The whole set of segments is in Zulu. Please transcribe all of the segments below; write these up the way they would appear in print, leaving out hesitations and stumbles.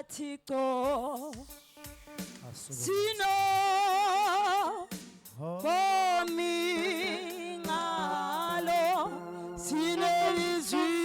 Thixo sino ngalo sinelizwi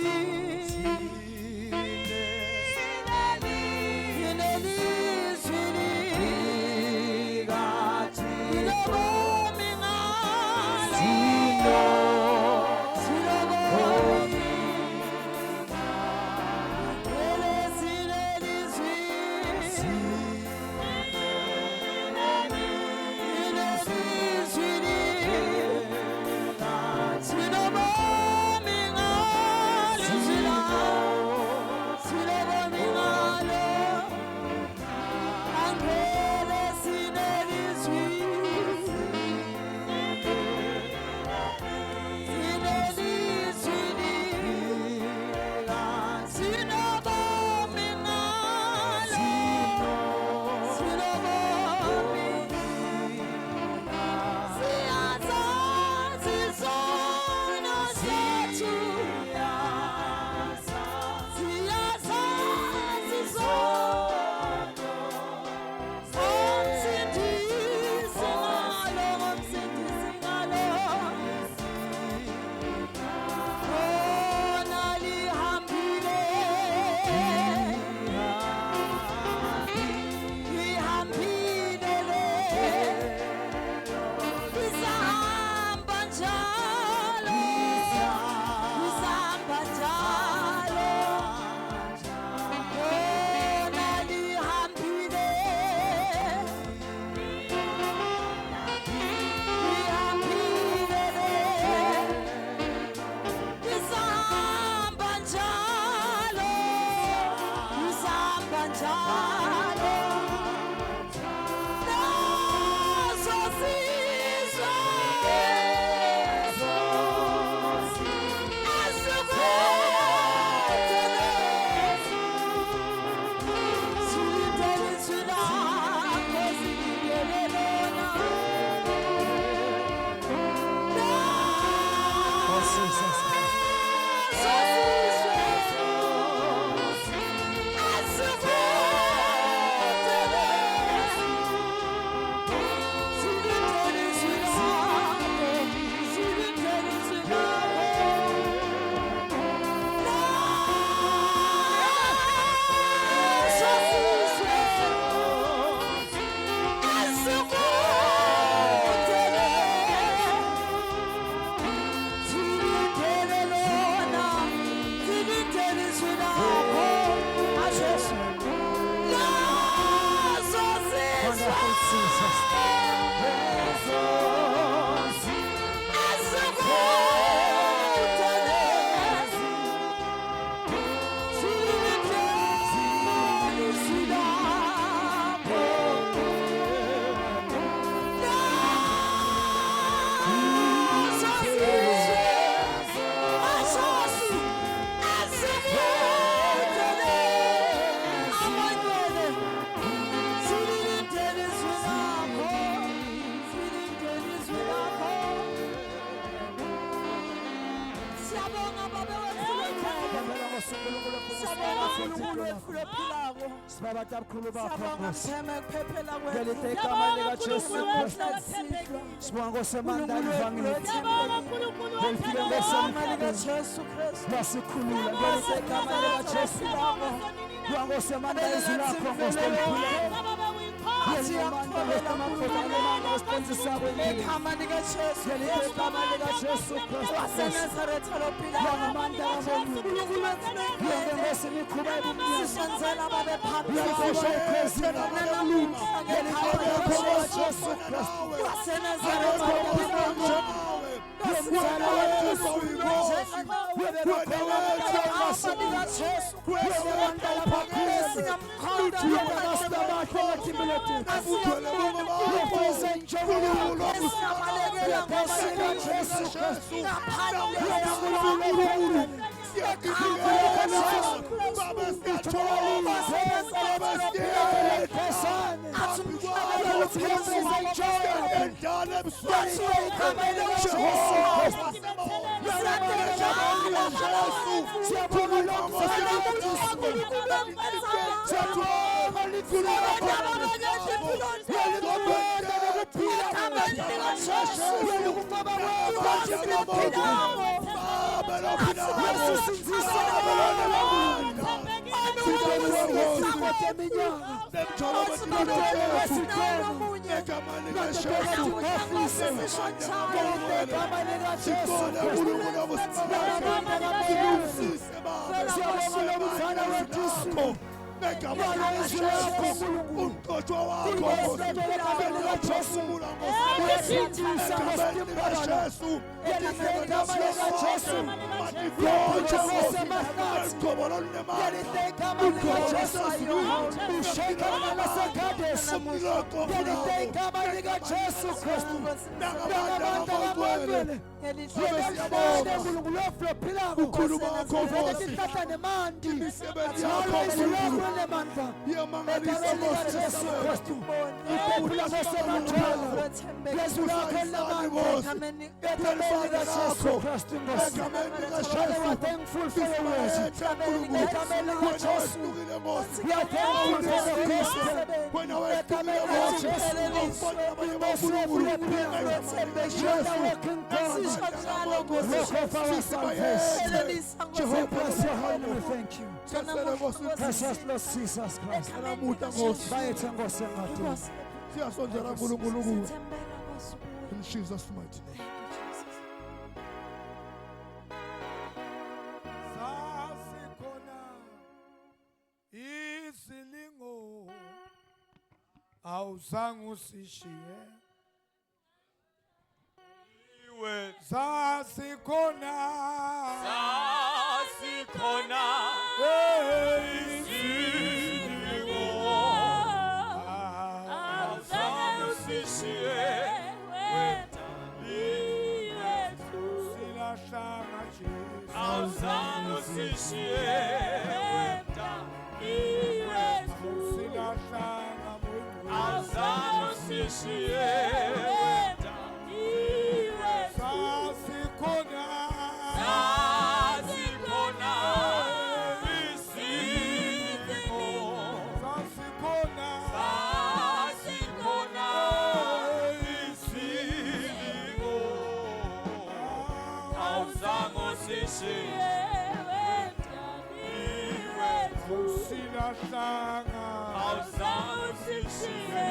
In Jesus' mighty name. Awuzange usishiye iwe sasikhona izilingo awuzange usishiye wena silahlanga Jesu awuzange usishiye wena silahlanga awuzange usishiye wena sasikhona izilingo sasikhona izilingo awuzange usishiye wena silahlanga awuzange usishiye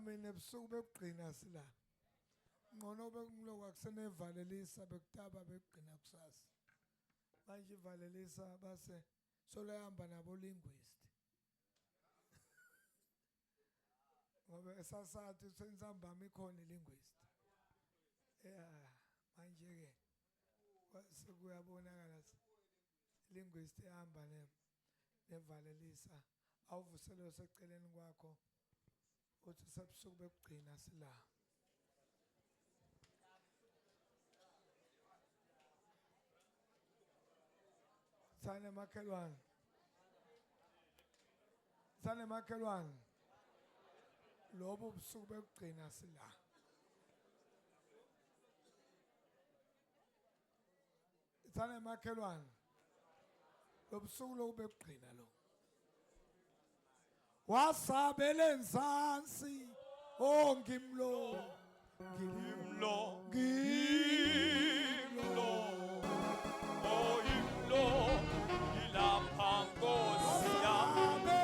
Mina ebusuku bekugcina sila ngcono bekumloku akusenevalelisa bekutaba bekugcina kusasa manje ivalelisa base solohamba nabo linguist ngoba esasathi sensambama ikhona linguist manje ke sekuyabonakala linguist ehamba nevalelisa awuvuselo seceleni kwakho uthi sebusuku bekugcina sila Sane makhelwane lobo busuku bekugcina sila Sane makhelwane lobo busuku lokubekugcina lo wasabele nzansi ngimlo ilapha Nkosi yami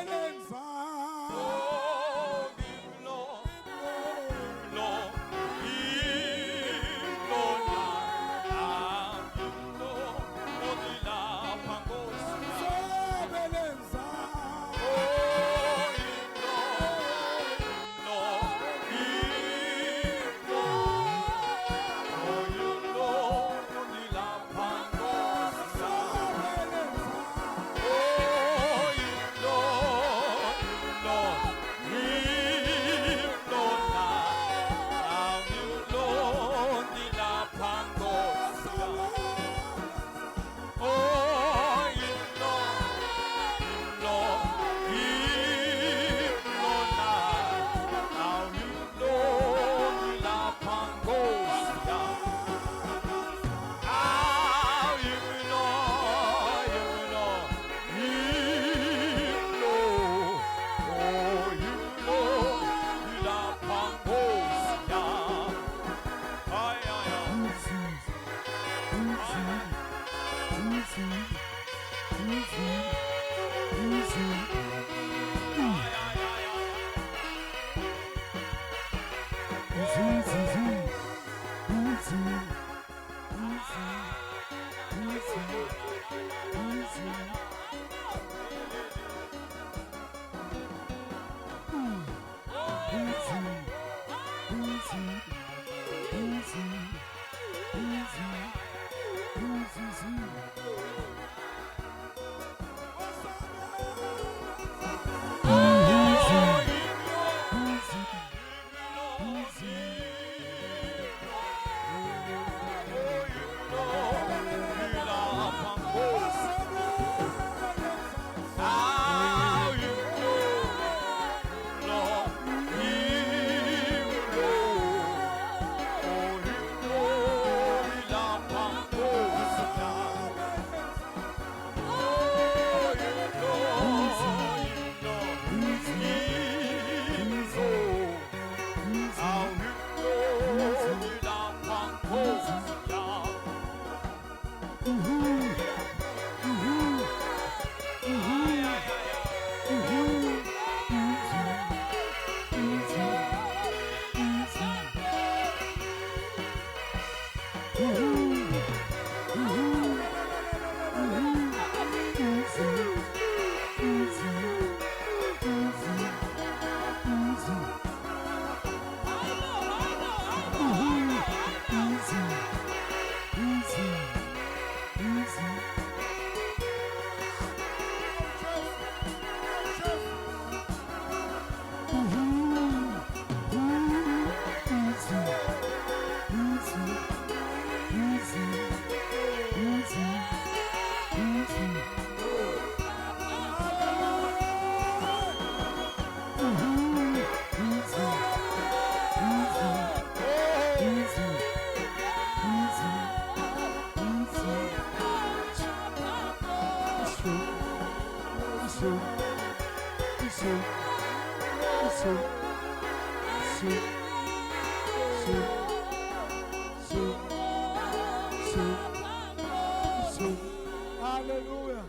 Hallelujah.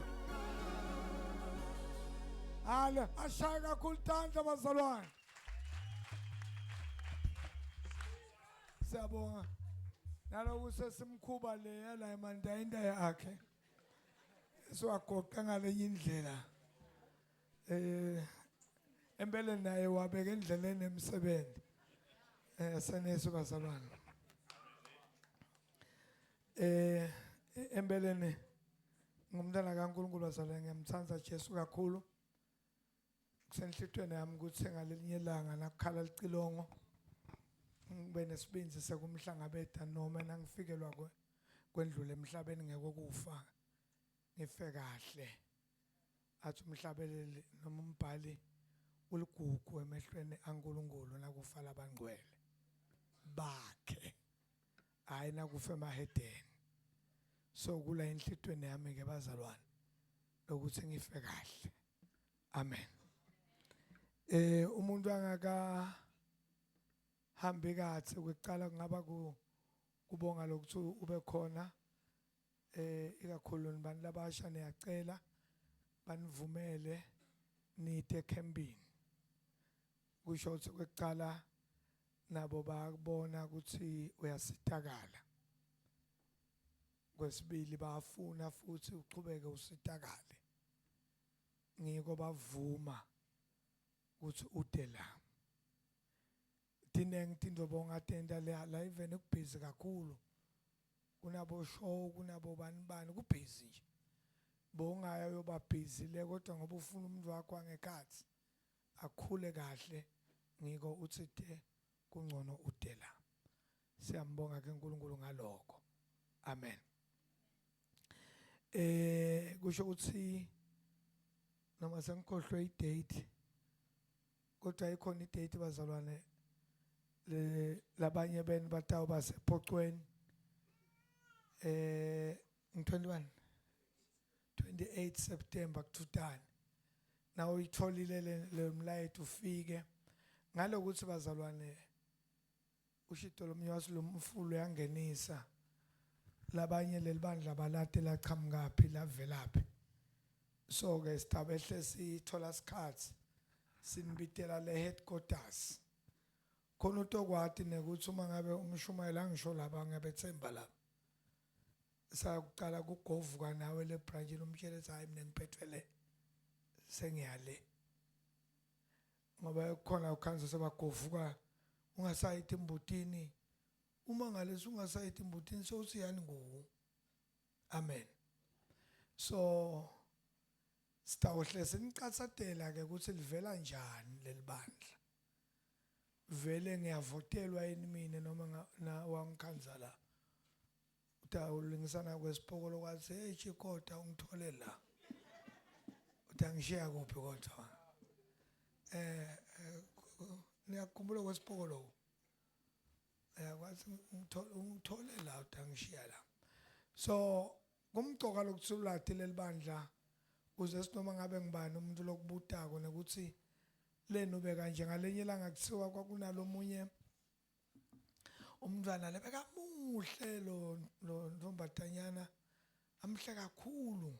Ashaya kakhulu tandla bazalwane. Siyabonga. Naloku sesimkhuba le yala emandayinda yakhe. Siwagoqa ngalenye indlela. Empeleni naye wabeka endleleni emsebenzi. Sanesu bazalwane. Empeleni ngumntana kaNkulunkulu bazalwane ngiyamthanda Jesu kakhulu. Kusenhlitweni yami ukuthi sengalinye ilanga nakukhala licilongo. Ngibe nesibindi sekumhlangabeza noma nangifikelwa kwendlule emhlabeni ngekokufa. Ngife kahle. Athi umhlabeleli noma umbhali uligugu emehlweni kaNkulunkulu nakufa labangcwele bakhe. Hayi nakufa emahedeni. So kula enhlitweni yami ke bazalwane ukuthi ngife kahle. Amen. Umuntu angaka hambe kathi ukuqala kungaba kubonga lokuthi ube khona ikakhulu nibantu labasha niyacela banivumele nite camping. Kusho ukuthi ukuqala nabo bayabona ukuthi uyasitakala. Kwesibili bafuna futhi uqhubeke usitakale. Ngiko bavuma ukuthi ude la. Tinto bonga tenda la even ukubhizi kakhulu. Kunabo show kunabo bani kubhizi nje. Bongaya yoba busy le kodwa ngoba ufuna umuntu wakho angekhathi akhule kahle ngiko uthi de kungcono ude la. Siyambonga ke uNkulunkulu ngalokho. Amen. Kusho ukuthi noma sengikhohlwe idate kodwa ikhona idate bazalwane labanye beni batawu basephoqweni 21 28 September kuthutana. Nawe uyitholile le mlayethu ufike ngalokuthi bazalwane ushito lomnyazi lomfulo yangenisa labanye lelibandla balate laqhamukapi lavelaphi. So ke sitabehle sithola isikhathi sinibitela le headquarters khona utokwati nekuthi uma ngabe umshumayela angisho laba ngabethemba laba sakuqala kugovuka nawe le branch umtshele ethi hayi mina ngiphethwe le sengiyale ngoba khona ukhanza sebagovuka ungasayithi imbutini uma ngalesi ungasayithi imbutini sowusiyani nguwe amen so sitawuhle sinicathatela ke ukuthi livela njani lelibandla vele ngiyavotelwa yini mina noma na wangikhanza la utawulingisana kwesipokolo kwathi hey Chikota ungithole la utangishiya kuphi kodwa niyakhumbula kwesipokolo kwathi ungithole la utangishiya la so kumgcoka lokuthulathi lelibandla kuze sinoma ngabe ngibani umuntu lokubutako nokuthi leno beka nje ngalenye ilanga kuthiwa kwakunalomunye umntwana lebeka muhle lo ntombatanyana amhle kakhulu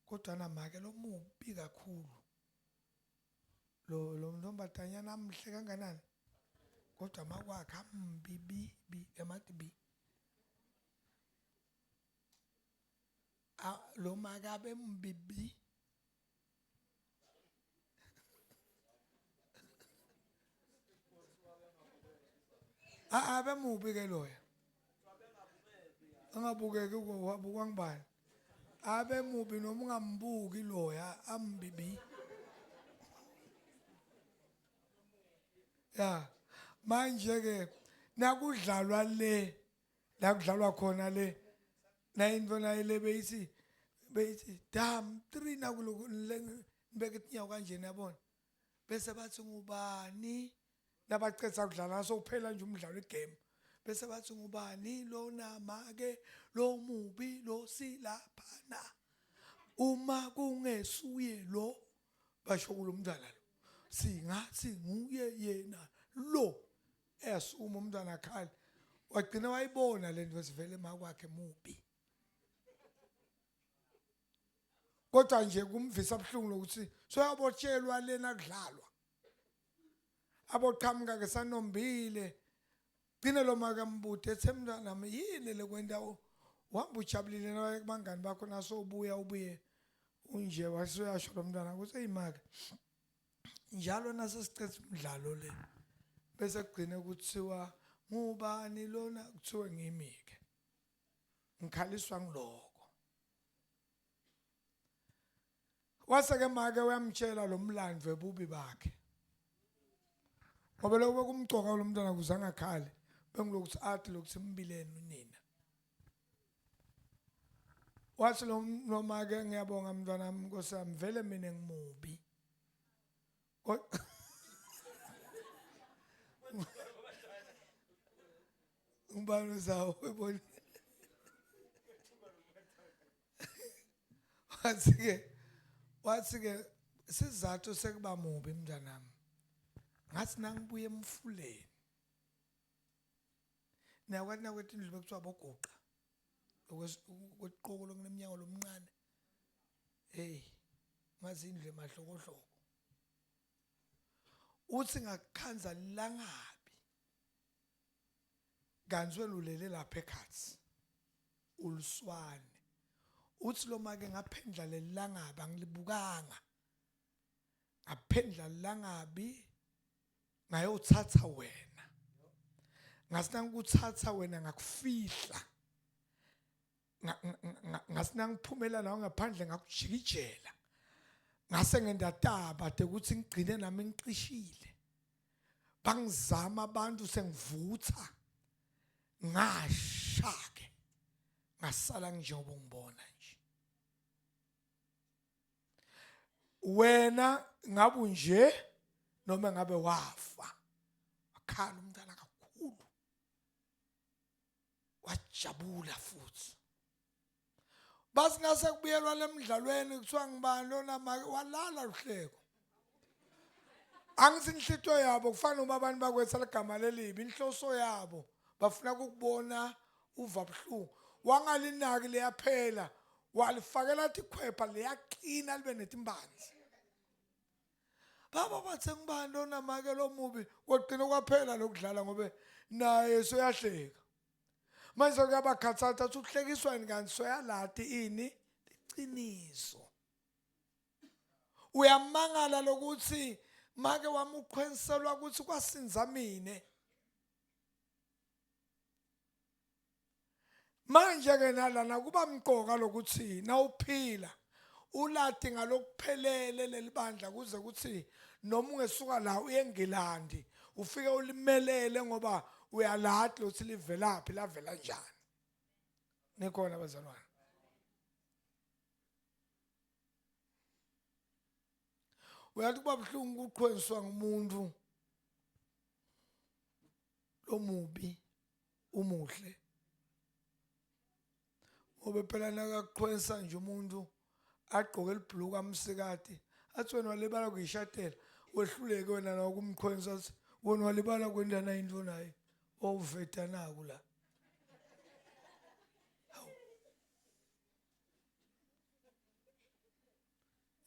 kodwa namake lo mubi kakhulu lo ntombatanyana amhle kanganani kodwa makwakhe ambibi ematibi lo makabe mbibi abe mubi ke loya angabukeki wabuka ngibani abe mubi noma ungambuki loya ambibi ya manje ke nakudlalwa le la kudlalwa khona le na into na ile beyithi dam 3 nakulo nibeke inyawo kanje yabona bese bathi ngubani labacetha kudlala sokuphela nje umdlalo igame bese bathi ngubani lo nama ke lo mubi lo silaphana uma kungesuye lo basho kulomntwana lo singathi nguye yena lo esuma umntwana khali wagcina wayibona lento esivele emakwakhe mubi kodwa nje kumvisa abhlungu lokuthi soyabotshelwa lena kudlalwa aboqhamuka ke sanombile gcine lo makambude ethemntwana nami yini lekwenda uhamba ujabulile nawe kubangani bakho nasobuya ubuye unje wasuyasho lo mntwana ukuthi eyimaka njalo nasesicetha umdlalo le bese kugcine kuthiwa ngubani lona kuthiwe ngimike ngikhaliswa ngiloko waseke make uyamtshela lo mlandvo ebubi bakhe ngoba lokho kumgcoka lo mntwana kuzanga khali bengilokuthi athi lokuthi imbileni nina wathi lo noma ke ngiyabonga mntwana wami Nkosi yami vele mina ngimubi ngibalo zawo ebona wathi ke sizathu sekuba mubi mntanami ngathi nangibuye emfuleni nakwathi nakwethi indlu bekuthiwa bogoqa okweqoko lokunemnyango lomncane hey ngazi indlu emahlokohloko uthi ngakukhanza langabi kanzwe lulele lapha ekhathi uluswane uthi lo make ngaphendla lelangabi angilibukanga ngaphendla langabi ngayothatha wena ngasinangikuthatha wena ngakufihla ngasinangiphumela nawe ngaphandle ngakujikijela ngase ngendataba ukuthi ngigcine nami ngiqishile bangizama abantu sengivutha ngashake ngasala njengoba ngibona nje wena ngabe nje noma ngabe wafa wakhala umntana kakhulu wajabula futhi basi ngase kubuyelwa lemidlalweni kuthiwa ngibani lona walala uhleko angithi inhlito yabo kufana uma abantu bakwetha legama lelibi inhloso yabo bafuna ukubona uva buhlungu wangalinaki leyaphela walifakela ikhwepha leyaqina libe netimbanzi baba bathi ngibani lona make lo mubi kwagcina kwaphela lokudlala ngobe naye soyahleka manje kuyabakhathatha athi ukuhlekiswani kanti soyalati ini iqiniso uyamangala lokuthi make wami uqhwenselwa ukuthi kwasinza mine manje ke nalana kuba mqoka lokuthi nawuphila ulati ngalokuphelele lelibandla kuze kuthi noma ungesuka la uyeNgilandi ufike ulimelele ngoba uyalati lokuthi livelaphi lavela njani nikhona bazalwane uyathi kuba buhlungu ukuqhwenswa ngumuntu lomubi umuhle ngoba phela nakakuqhwensa nje umuntu agqoke libhuluku amsikati athi wena walibala kuyishatela wehluleke wena nokumqhwensa athi wena walibala kwendana into naye oveta naku la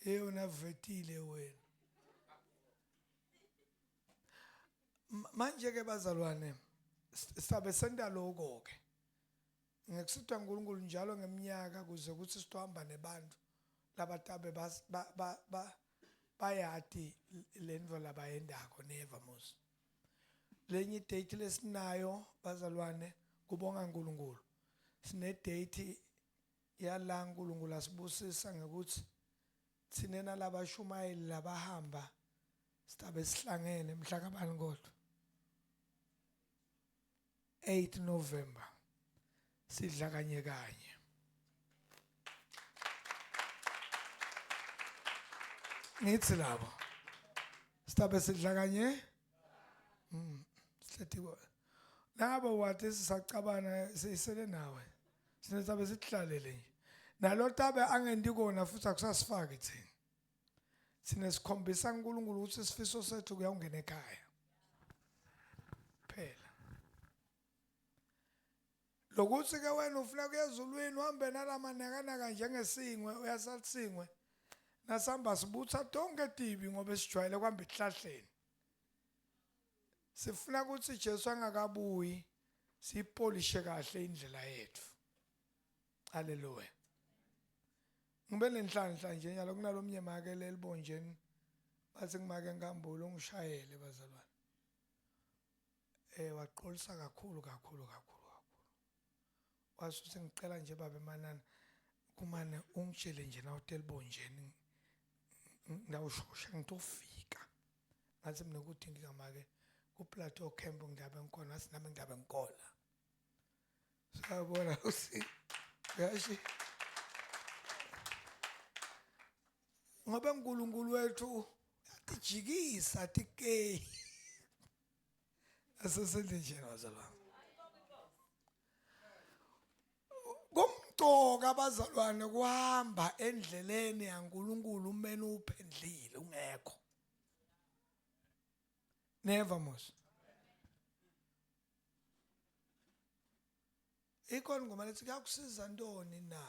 yona vetile wena manje ke bazalwane sabe senda lokho ke ngekusitwa uNkulunkulu njalo ngeminyaka kuze kuthi sihamba nebantu labatabe bayati lendvo labayendako neva mos lenye date lesinayo bazalwane kubonga uNkulunkulu sine date yala uNkulunkulu asibusisa ngekuthi thinena labashumayeli labahamba sitabe sihlangene mhla kabani kodwa 8 November sidla kanye kanye ngithi labo sitabe sidla kanye sithi nabo wathi sisacabana sisele nawe sinethabe sihlalele nje nalo tabe angendi kona futhi akusasifaki thina sine sikhombisa uNkulunkulu ukuthi isifiso sethu kuyawungena ekhaya phela lokuthi ke wena ufuna kuya ezulwini uhambe nalamanekana njengesingwe uyasalisingwe nasamba sibutha tonke tibi ngoba sijwayele kuhamba ihlahleni sifuna ukuthi Jesu angakabuyi sipolishe kahle indlela yethu haleluya ngibe nenhlanhla nje nyalo kunalomnye make lelibonjeni bathi ngimake nkambulo ungishayele bazalwane waqolisa kakhulu wasuthi ngicela nje baba emanani kumane ungitshele nje na utelibonjeni ngawushosha ngitofika ngathi mina ukuthi ngikamake ku plateau camp ngiyabe ngikhona asinami ngiyabe ngikhola sabona usi yashi ngoba uNkulunkulu wethu uyatijikisa tikey asesende nje bazalwane kumcoka abazalwane kuhamba endleleni yaNkulunkulu umene uphendlile ungekho never mos ikona ngoma lethi kuyakusiza ntoni na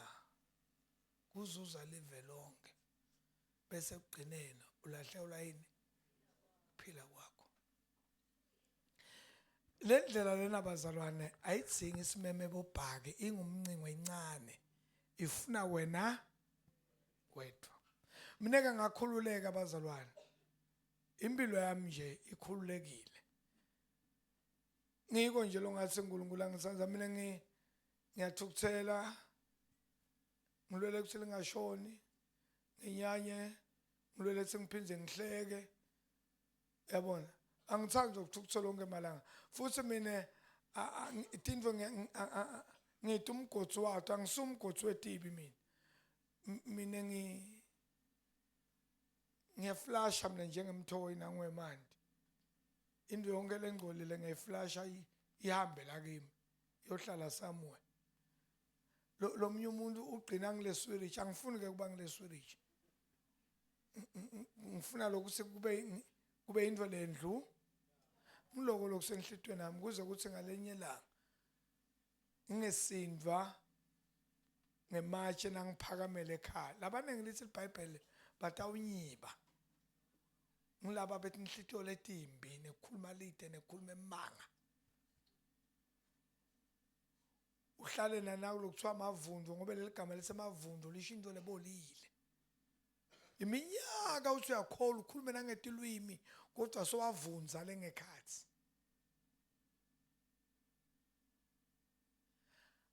kuzuza live lonke bese kugcinela ulahlelwa yini phila kwakho le ndlela lena bazalwane ayidzingi isimeme bobhaki ingumncingo encane ifuna wena wedwa mina ke ngakhululeka abazalwane impilo yami nje ikhululekile ngiko nje longathi uNkulunkulu angisanza mina ngiyathukuthela ngilwele ukuthi lingashoni nginyanye ngilwele ukuthi ngiphinde ngihleke yabona angithandi ukuthukuthela lonke emalanga futhi mina itinto ngithi umgotsi wathi angisumgotsi wetibi mina ngiyaflasha mina njengemthoyi nangwemandi into yonke lengcolile ngiyiflasha ihambe la kimi yohlala somewhere lo mnye umuntu ugcina ngileswirich angifuni ke kuba ngileswirich ngifuna lokuthi kube into lendlu ngiloko lokusenhlitweni nami kuze kuthi ngalenye la ngesindva ngematshe nangiphakamele ekhaya labanenge lithi iBhayibheli batawunyiba ngilaba bethi inhlitiyo letimbi nekhuluma lide nekhuluma emanga uhlale nanawo lokuthiwa amavundu ngoba leli gama lesemavundu lisho into lebolile iminyaka uthi uyakhola ukhulume nangetilwimi kodwa sowavunza lengekhathi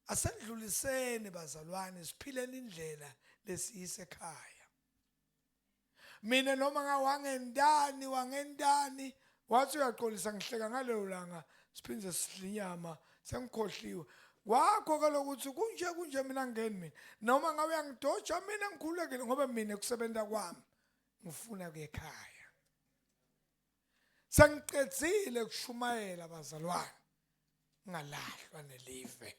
asendluliseni bazalwane siphileni indlela lesiyisekhaya mina noma wangendani wathi uyaqolisa ngihleka ngaleyo langa siphindze sidlinyama sengikhohliwe wakho kalokuthi kunje mina ngeni mina noma ngabe uyangidoja mina ngikhulekile ngoba mina ekusebenza kwami ngifuna kuyekhaya sengiqedzile kushumayela bazalwane ngalahlwa nelive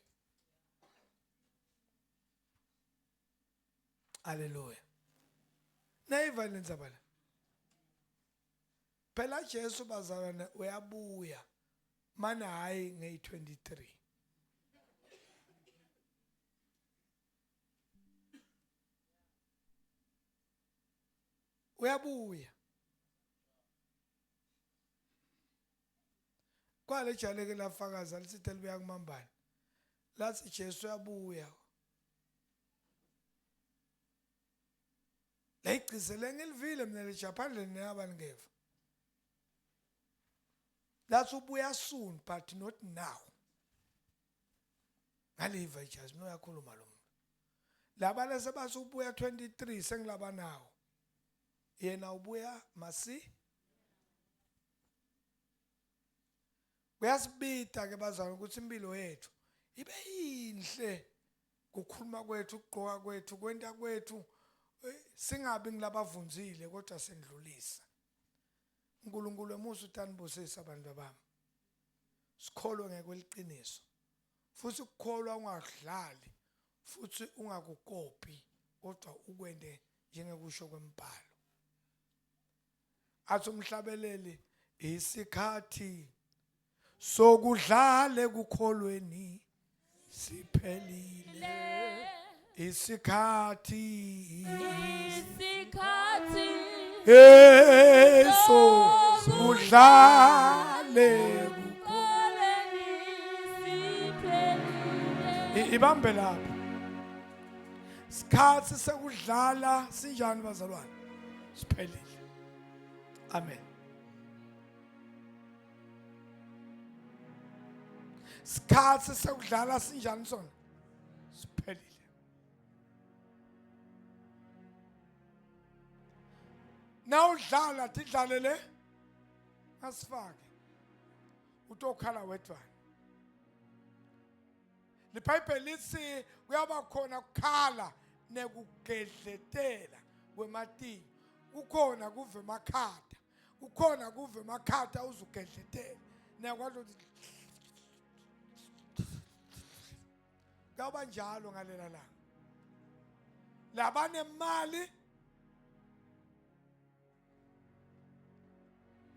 haleluya nayiva lenzaba la phela Jesu bazalwane uyabuya mana hayi nge23 uyabuya kwale jaleke lafakaza lisithi libuya kumambani lathi Jesu uyabuya layigcizele ngilivile mina lejaphandle neyabani ngeva lathi ubuya soon but not now ngaliva ijazi no yakhuluma lo muntu laba lese bathi ubuya 23 sengilaba nawo yena ubuya masi uyasibita ke bazana ukuthi impilo yethu ibe yinhle ukukhuluma kwethu ukugqoka kwethu kwenta kwethu singabi ngilabavunzile kodwa sendlulisa uNkulunkulu emusa utanibusisa abantu bami sikholwe ngekweliqiniso futhi ukukholwa ungadlali futhi ungakukopi kodwa ukwende njengekusho kwembhalo athi umhlabeleli isikhathi sokudlala ekukholweni siphelile isikhathi eso udlale ekukholweni siphelile ibambe lapha isikhathi sekudlala sinjani bazalwane siphelile amen isikhathi sekudlala sinjani sona siphelile nawudlala tidlalele asifake utokhala wedwana liBhayibheli lithi kuyaba khona ukukhala nekugedletela kwematinyo ukhona kuve emakhata ukhona kuve emakhata uzugedletela nekwazi ukuthi kuyaba njalo ngalela la labanemali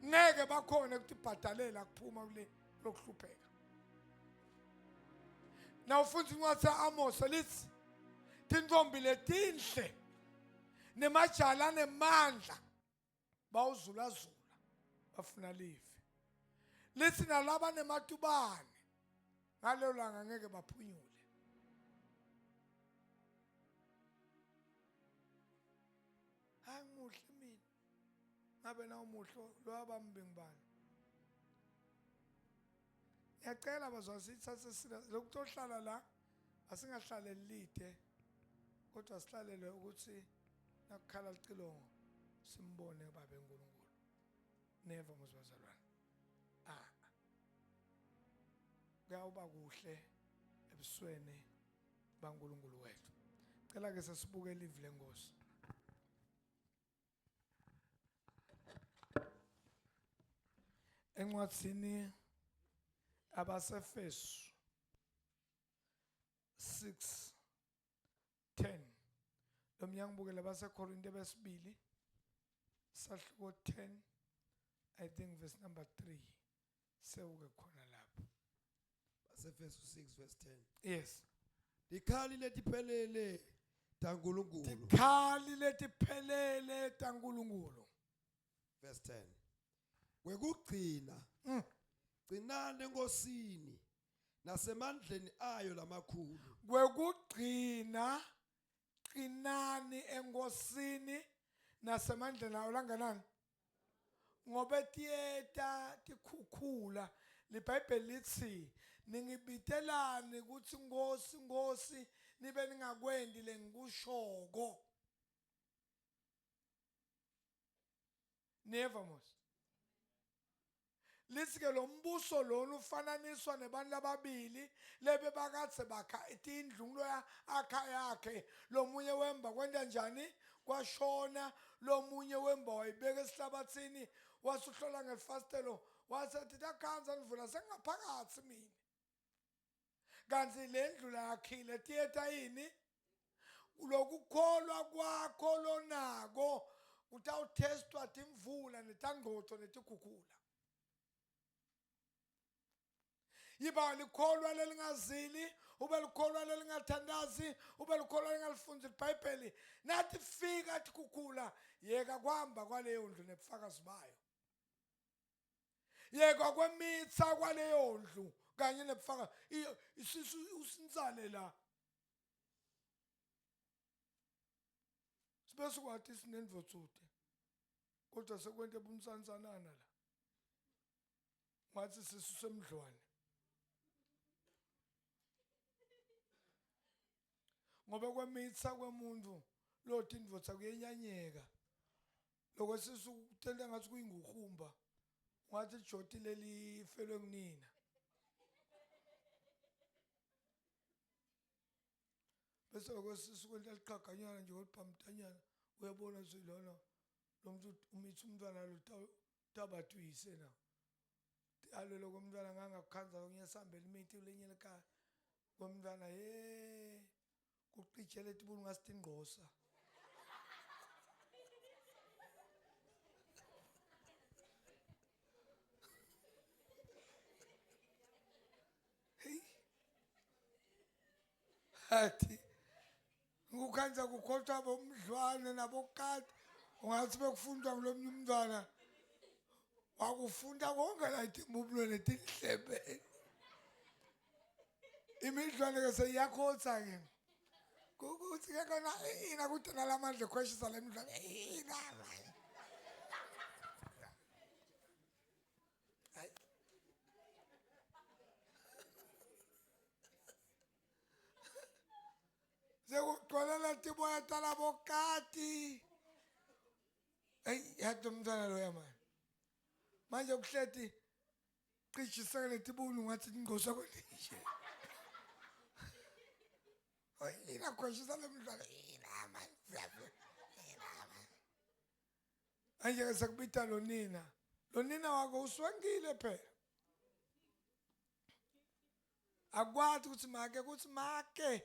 ngeke bakhona ukuthi ibhadalela kuphuma kule lokuhlupheka na ufunza incwadi Amos lithi tintombi letinhle nemajala nemandla bawuzulazula bafuna live lithi nalaba nematubane ngalelo langa ngeke baphunyule angimuhle mina ngabe na umuhlo lo abambe ngibani ngiyacela bazosithathe lokutohlala la asingahlale lide kodwa sihlalele ukuthi nakukhala licilongo simbone baba eNkulunkulu never muzibazalwane kuyawuba kuhle ebusweni baNkulunkulu wethu cela ke sesibuke live lengosi encwadzini abasefesu 6:10 lo myangibukele baseKorinte besibili sahluko 10 I think verse number 3 sewuke khona lapho Efesu 6 verse 10. yes Likhali letiphelele taNkulunkulu. tikhali letiphelele taNkulunkulu verse 10. Kwekugcina gcinani enkosini nasemandleni ayo lamakhulu. Kwekugcina qinani enkosini nasemandleni ayo langanani ngoba etiyeta tikhukhula libhayibheli lithi ningibitelani ukuthi Nkosi Nkosi nibe ningakwendi lengikushoko. Never mos. Lithi ke lo mbuso lona ufananiswa nebantu ababili lebe bakathe bakha itindlu nguloya akha yakhe lomunye wemba kwenta njani kwashona lomunye wemba wayibeka esihlabathini wasuhlola ngefastelo wasethi takhanza nivula sengaphakathi mina kanti le ndlu layakhile tiyeta yini lokukholwa kwakho lonako utawuthestwa timvula netangqotho netikhukhula. Yiba likholwa lelingazili ube likholwa lelingathandazi ube likholwa lingalifunzi iBhayibheli nathi fika tikhukhula yeka kwamba kwaleyo ndlu nebufakazi bayo yeka kwemitha kwaleyo ndlu kanye nebufakazi usinsale la sibe sikwathi sinendvotsude kodwa sekwente bumsansanana la ngathi sisu semdlwane ngoba kwemitha kwemuntu lo tindvotsa kuyenyanyeka lokho sisutenda ngathi kuyinguhumba ngathi joti leli felwe kunina bese kwesisukwenta liqhaganyana nje oliphamtanyana uyabona silona lo muntu umithi umntwana lo tabatuyise na alelo komntwana ngangakhanza ngiyasambela imithi lenye lekhaya komntwana kuqijele tibulu ngasithingqosa hathi ngukhanza kukhothwa bomdlwane nabokati ungathi bekufundwa ngolomnye umntwana wakufunda konke la itimbubulo netinhlebe imidlwane ke seyakhotha ke ukuthi ke kona ina kuthi nalamandla ekhweshisa lemidlwane ina sekugcwala tiboya talabokati yathi umntwana loya manje kuhlethi cishiseke letibulu ngathi ingqosa kwelishe ina khweshisa lemidlalo ina manje ke sekubita lonina wako uswangile phela akwazi ukuthi make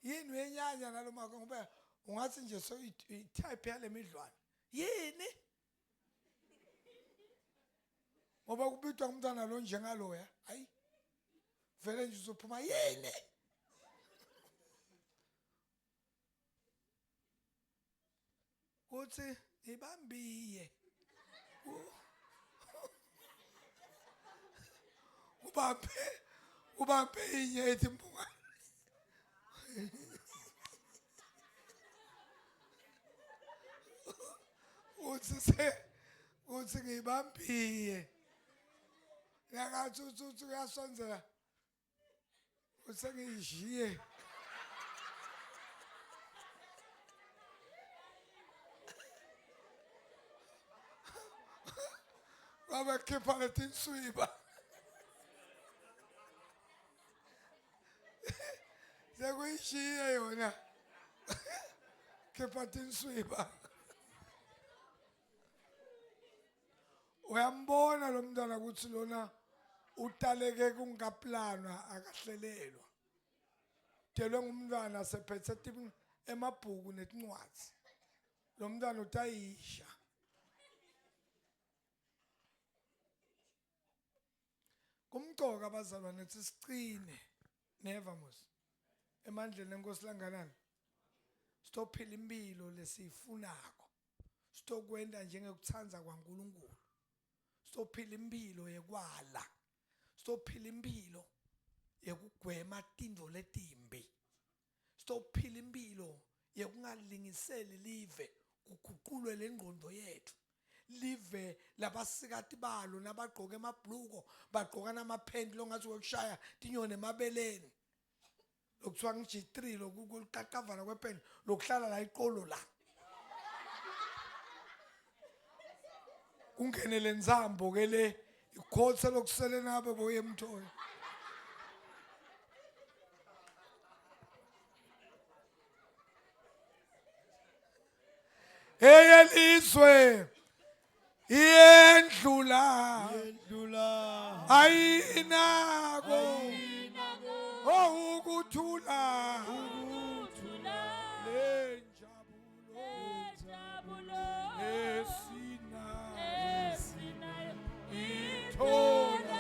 yini wenyanya nalo mako ngoba ungathi nje so itype yale midlwane yini ngoba kubitwa umntwana lo njengaloya hayi vele nje uzophuma yini uthi ibambiye ubambe inye ethi mpunga uthi ngibambiye yakathi uthi uyasonzela usengiyishiye baba khipha letinswiba sekuyishiye yona khipha tinswiba uyambona lo mntwana ukuthi lona utaleke kungaplanwa akahlelelwa telwe ngumntwana sephethe emabhuku netincwadzi lo mntwana utayisha kumcoka abazalwane ukuthi sicine never mos emandleni enkosi langanani stophila impilo lesifunako sitokwenda njengekuthanza kwaNkulunkulu, sitophila impilo yekwala, sitophila impilo yekugwema tindvo letimbi, sitophila impilo yekungalingiseli live kuguqulwe lengqondo yethu, live labasikati balo nabagqoka emabhluko bagqoka namaphendi longathi ukushaya tinyoni emabeleni lokuthiwa ngi-G3 lokuqaqavana kwependi lokuhlala la iqolo la kungenele nzambo ke le ikhotse lokusele nabe boye emthoyo eyelizwe iyendlula ayinako ukuthula lenjabulo esinayo itholakala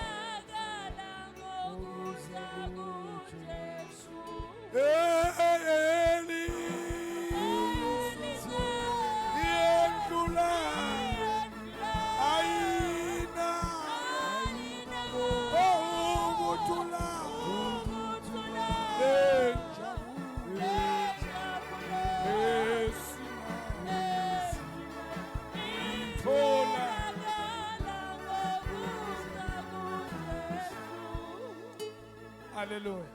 ngokuza kuJesu. Hallelujah.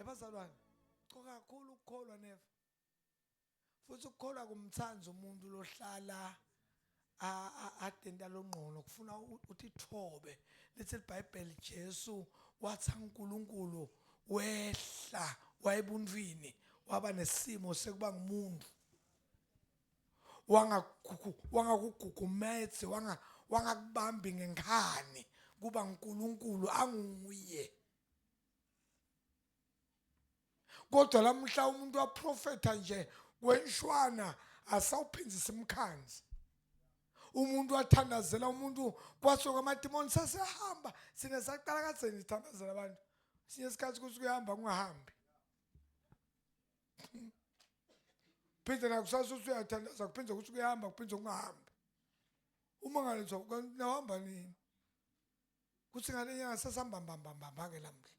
Ebazalwane, choka kakhulu ukukholwa neva. Futhi ukukholwa kumthanza umuntu lohlala atenda longqono kufuna uthi thobe. Lithi iBhayibheli Jesu wathi uNkulunkulu wehla wayebunvini waba nesimo sekuba ngumuntu. Wangakugugumetse wangakubambi ngenkani kuba uNkulunkulu anguye. Kodwa lamhla umuntu waprofeta nje wenshwana asawuphindisa imkhanzi. Umuntu wathandazela umuntu kwasoka amadimoni sasehamba sine saqala katseni ithandazela abantu. Sinye isikhathi kuthi kuyahamba kungahambi. Phinde nakusasa usuyathandaza kuphinde kuthi kuyahamba kuphinde kungahambi. Uma ngalethwa nawahamba nini? Kuthi ngale nyanga sasihamba mbamba ke lamhla.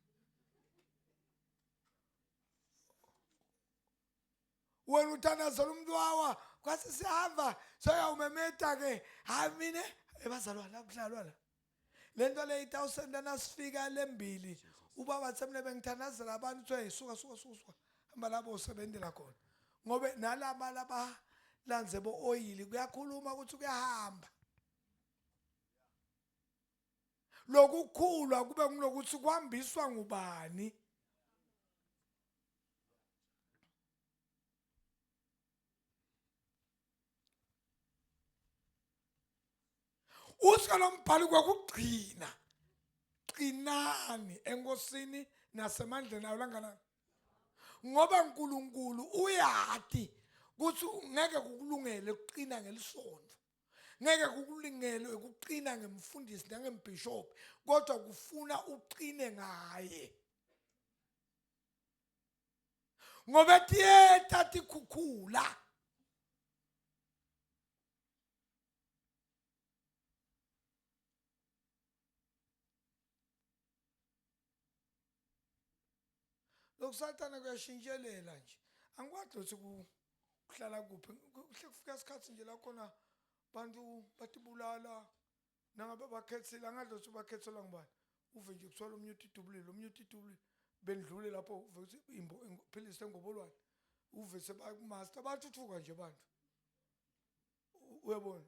Wena uthandazela umuntu wawa kwase sihamba soyawumemeta ke hayi mina ebazalwana akudlalwa la. Lento le 1000 nasifika lembili ubaba tsemle bengithandazela abantu uthi suka hamba labo usebenzela khona. Ngobe nalaba laba lanze bo oil kuyakhuluma ukuthi kuyahamba. Lokukhulwa kube ngulokuthi kuhambiswa ngubani. Usika mbhali kwakugcina. Qinani enkosini nasemandleni ayo langanani. Ngoba uNkulunkulu uyathi ukuthi ngeke kukulungele ukuqina ngelisondo. Ngeke kukulungele ukuqina ngemfundisi nangembishop kodwa kufuna uqine ngaye. Ngoba tiyeta tikhukhula. Lokusathana kuyashintshelela nje. Angikwazi ukuthi kuhlala kuphi. Kufika isikhathi nje la khona bantu batibulala nangabe bakhethile angadlo ukuthi bakhethela ngubani. Uve nje kuthola umnyuti idubulile bendlule lapho uve ukuthi philisa ngobolwane. Uve sebakumaster bathuthuka nje abantu. Uyabona?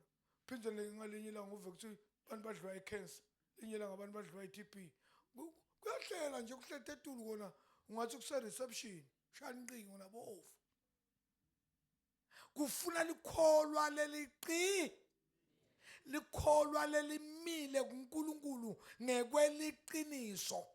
Phinde ngalinye ilanga uve ukuthi abantu badliwa icancer. Linye ilanga abantu badliwa iTB. Kuyahlela nje kuhlethe etulu kona. Ungathi kuse reception shanqingo nabo ofu kufuna likholwa likholwa lelimile kuNkulunkulu ngekweliqiniso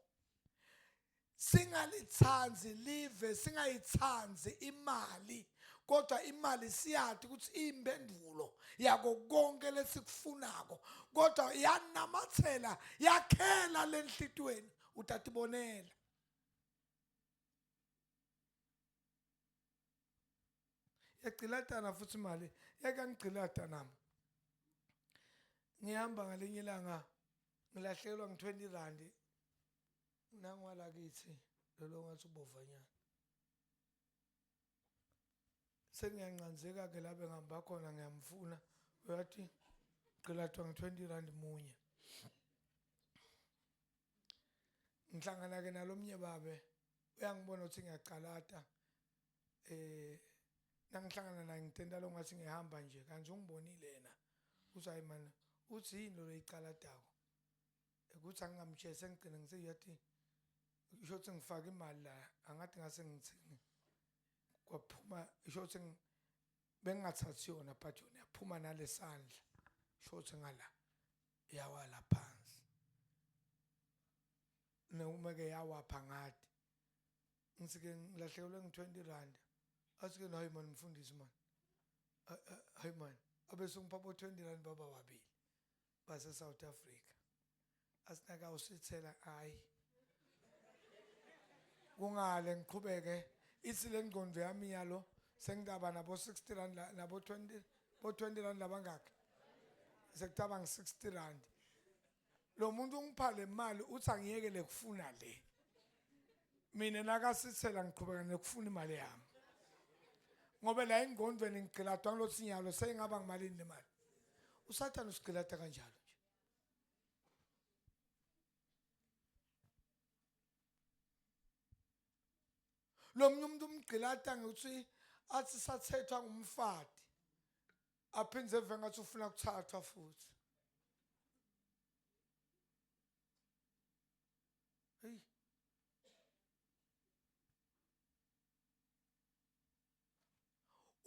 singalithanzi live singayithanzi imali kodwa imali siyathi ukuthi impendulo yako konke lesikufunako kodwa yanamathela yakhela lenhlitweni utatibonela. yagcilatana futhi imali yakangicilata nami ngihamba ngalinye ilanga ngilahlekelwa nge20 rand nangwala kithi lo ngathi ubovanyana sengiyanqanzeka ke lapho ngihamba khona ngiyamfuna uyathi cilatwa nge20 rand munye ngihlangana ke nalomnye babe uyangibona ukuthi ngiyaqalata nangihlangana naye ngitenda lo ngathi ngihamba nje kanje ungibonile yena uthi hayi man uthi yini lo eyicalatako ukuthi angingamtshela sengigcina ngise yathi isho ukuthi ngifaka imali la angathi ngase ngithini kwaphuma isho ukuthi bengingathathi yona but yona yaphuma nalesandla isho ukuthi ngala yawala phansi noma ke yawapha ngathi ngisike ngilahlekelwe nge20 rand asike hayi man mfundisi man hayi man abese ngipha 20 rand baba wabili base South Africa asinaka usithela hayi kungale ngiqhubeke isile ngqondo yami yalo sengidaba nabo 60 rand nabo 20 rand labangaka sekutaba nge60 rand lo muntu ungiphale imali uthi angiyekele kufuna le mina nakasithela ngiqhubeka nekufuna imali yami ngoba la ingqondweni ngigcilatwa ngilo sinyalo sengaba ngimalini nemali usathana usigcilata kanjalo nje lo muntu umgcilata ngokuthi athi sathethwa ngumfati aphinze eve ngathi ufuna ukuthathwa futhi hey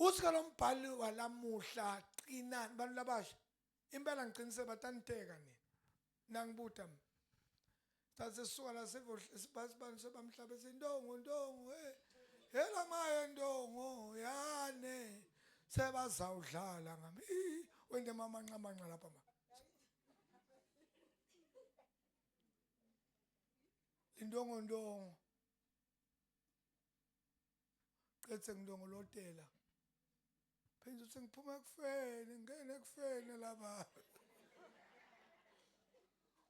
uthi kalombhali walamuhla qinani bantu labasha impela ngiqinise bataniteka nina nangibuta mina thathe sisuka la sibasibani sebamhlaba sindongo hela maye ndongo yane sebazawudlala ngami wende mama nqamanqa lapha ma indongo qethe ngidongolotela phenza ukuthi ngiphuma ekufeni ngene ekufeni laba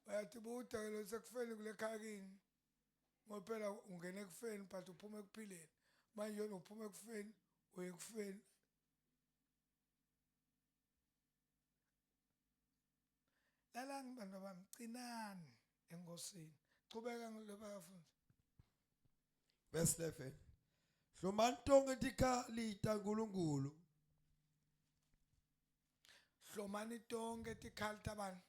bayathi buda lo sekufeni kule khakini ngophela ungene ekufeni but uphuma ekuphileni manje wena uphuma ekufeni uyekufeni lala ngibantu bamcinani engosini qhubeka ngilebafundzi verse 11 hlomantonge tikhalita nkulunkulu hlomani tonke tikhalita bani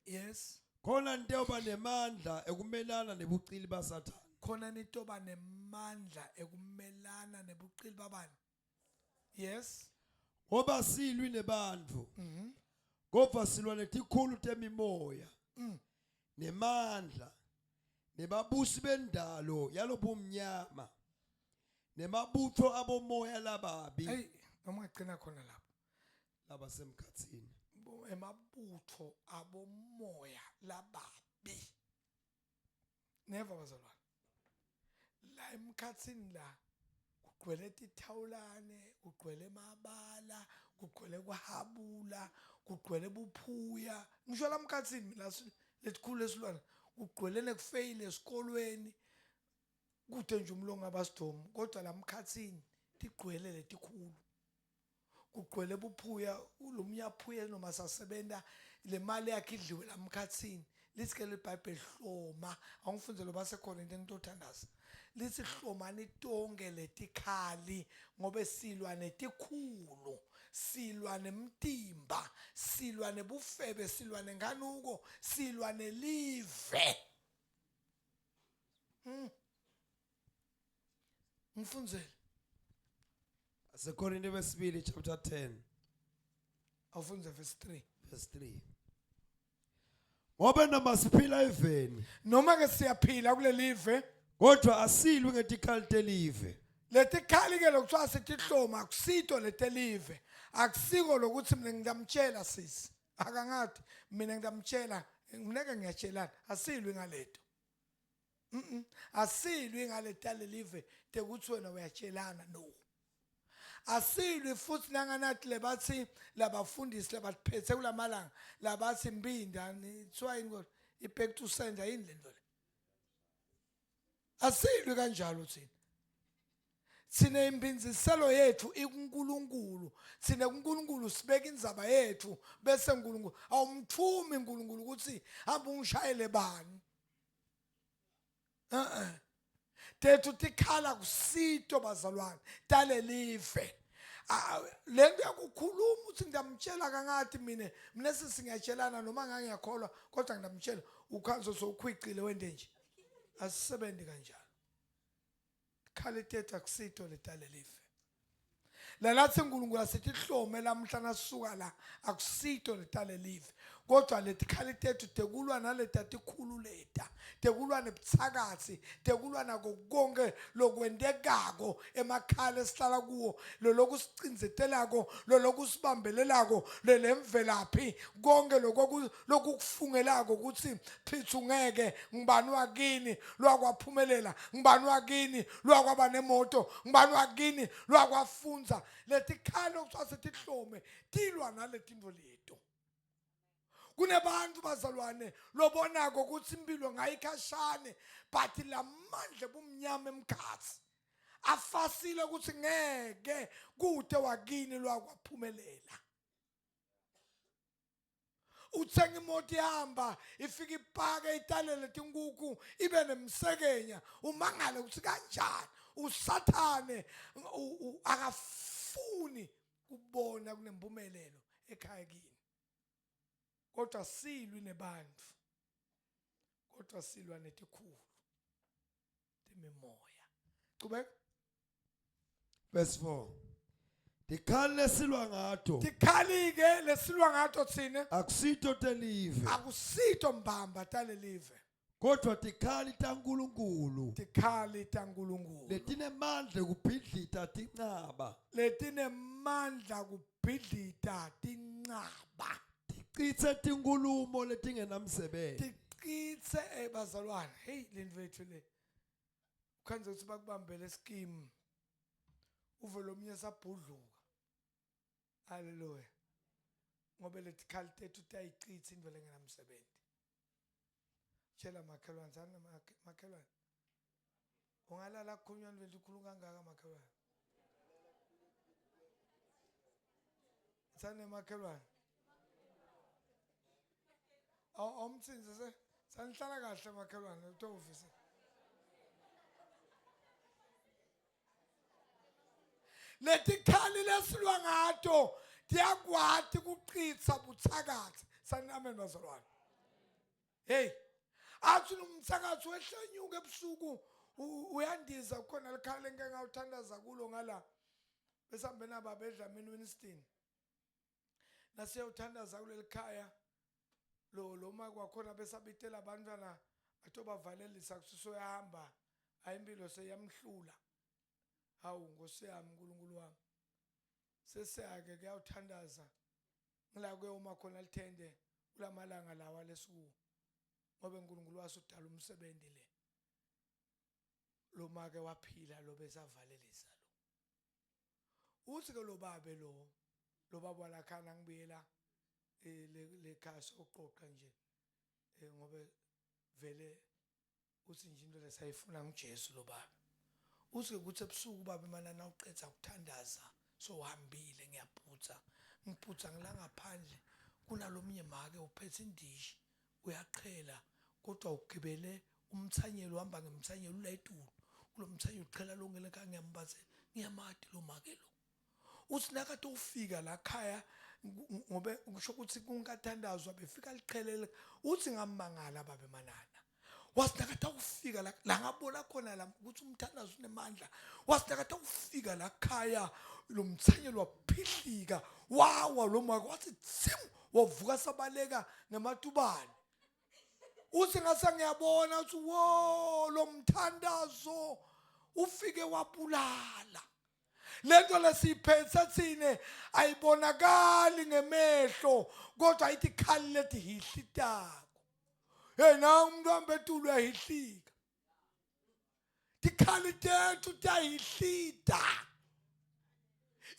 yes khona nitoba nemandla ekumelana nebucili basathana khona nitoba nemandla ekumelana nebuqili babani yes ngoba silwi nebantfu kodwa silwa netikhulu temimoya nemandla nebabusi bendalo yalobumnyama nemabutho abomoya lababi hey noma ngicina khona lapho laba semkhatsini emabutho abomoya lababi never bazalwane la emkhatsini la kugcwele tithawulane kugcwele emabala kugcwele kwahabula kugcwele buphuya ngisho la emkhatsini la lesikhulu esilwana kugcwele nekufeyile esikolweni kude nje umlongo abasidomo kodwa la emkhatsini tigcwele letikhulu kugcwele buphuya ulomnyaphuya noma sasebenta le mali yakhe idliwe la emkhatsini lithi ke leBhayibheli hloma awungifunze lo basekhona into engitothandaza lithi hlomani tonke letikhali ngobe silwa netikhulu silwa nemtimba silwa nebufebe silwa nenganuko silwa nelive ngifunzele Sekorinte wesibili chapter 10 awufunze verse 3 verse 3 ngoba noma siphila eveni noma ke siyaphila kulelive kodwa asilwi ngetikhali telive letikhali ke lokuthiwa sitihloma akusito letelive akusiko lokuthi mina ngidamtshela sisi akangathi mina ngidamtshela ngineke ngiyatshelana asilwi ngaleto asilwi ngaleta lelive tekuthi wena uyatshelana no asilwi futhi nanganathi lebathi labafundisi labaphethe kulamalanga labathi mbinda nitswayini kodwa back to sender yini lento le asilwi kanjalo thina sine imbinziselo yethu ikuNkulunkulu sine kuNkulunkulu sibeka indzaba yethu bese uNkulunkulu awumthumi uNkulunkulu ukuthi hamba ungishayele bani tethu tikhala kusito bazalwane talelive lento yakukhuluma uthi ngiyamtshela kangathi mina singiyachelana noma ngangiyakholwa kodwa ngiyamtshela ukhanzo sokukhwicile wende nje asisebenzi kanjalo khalithetha kusito letalelive lalathi uNkulunkulu asithi hlome lamhla nasuka la akusito letalelive kodwa letikhalithethu tekulwa naletatikhulu leta tekulwa nebuthakathi tekulwa nako konke lokwendekako emakhala esihlala kuwo lo lokusicinzetelako lo lokusibambelelako lemvelaphi konke lokukufungelako ukuthi phithi ungeke ngibani wakini lwakwaphumelela ngibani wakini lwakwaba nemoto ngibani wakini lwakwafunza letikhalo kuthiwa setihlome tilwa naletinto leto kunebantu bazalwane lobonako ukuthi impilo ngayikhashane but lamandla bumnyama emkhathi afasile ukuthi ngeke kude wakini lwakwaphumelela uthenga imoto ihamba ifika ipaka italele tinkuku ibe nemsekenya umangale ukuthi kanjani usathane akafuni kubona kunempumelelo ekhaya kini kodwa silwi nebantu kodwa silwa netikhulu temimoya qhubeka verse 4 tikhali lesilwa ngato tikhali ke lesilwa ngato thina akusito telive akusito mbamba talelive kodwa tikhali taNkulunkulu tikhali taNkulunkulu letinemandla kubhidlita tinqaba letinemandla kubhidlita tinqaba tichitse tinkulumo letingenamsebenzi tichitse bazalwane hey lendvethu le ukhanze ukuthi bakubambele scheme uvelo omnye sabhudluka haleluya ngoba letikhali tethu tayichitha into lengenamsebenzi tshela makhelwane sana makhelwane ungalala kukhulunywa lelikhulu kangaka makhelwane sana makhelwane omtsinze se sanihlala kahle makhelwane utofisa letikhali lesilwa ngato tiyakwati kuchitha buthakathi sani amen bazalwane hey athi umthakathi wehlenyuka ebusuku uyandiza khona likhaya lengeke ngawuthandaza kulo ngala besambe naba bedlamini Winston nasiyawuthandaza kuleli khaya lo maka wakhona besabitela abantwana atobavalelisa kususoyahamba ayimpilo seyamhlula hawu ngosiyami uNkulunkulu wami sesiyake kuyawuthandaza ngila kuyoma khona lithende kulamalanga lawa lesuku ngoba uNkulunkulu wasudala umsebenzi le lo make waphila lo besavalelisa lo uthi ke lo babe lo baba lakhana ngibuyela lekhaya soqoqa nje ngoba vele uthi nje into lesayifuna nguJesu lo baba uthi ukuthi ebusuku baba manana uqedza ukuthandaza sohambile ngiyaphutsa ngila ngaphandle kunalomnye make uphethe indishi uyaqhela kodwa ugibele umthanyelo uhamba ngemthanyelo ulayitulu kulomthanyelo uqhela longele ka ngiyambaze ngiyamati lo make lo uthi nakade ufika la khaya ngobe ngisho ukuthi kunkathandazwa befika liqhelele uthi ngamangala babe manana wasinakade ufika la ngabona khona la ukuthi umthandazo unemandla wasinakade ufika la khaya lo mthanyelo waphihlika wawa lo make wathi tsim wavuka sabaleka ngematubane uthi ngase ngiyabona uthi wo lo mthandazo ufike wabulala lento lesiphethe thine ayibonakali ngemehlo kodwa ayithi khali lethi hihlitako hey na umuntu ambetulo yahihlika tikhali tethu tayihlita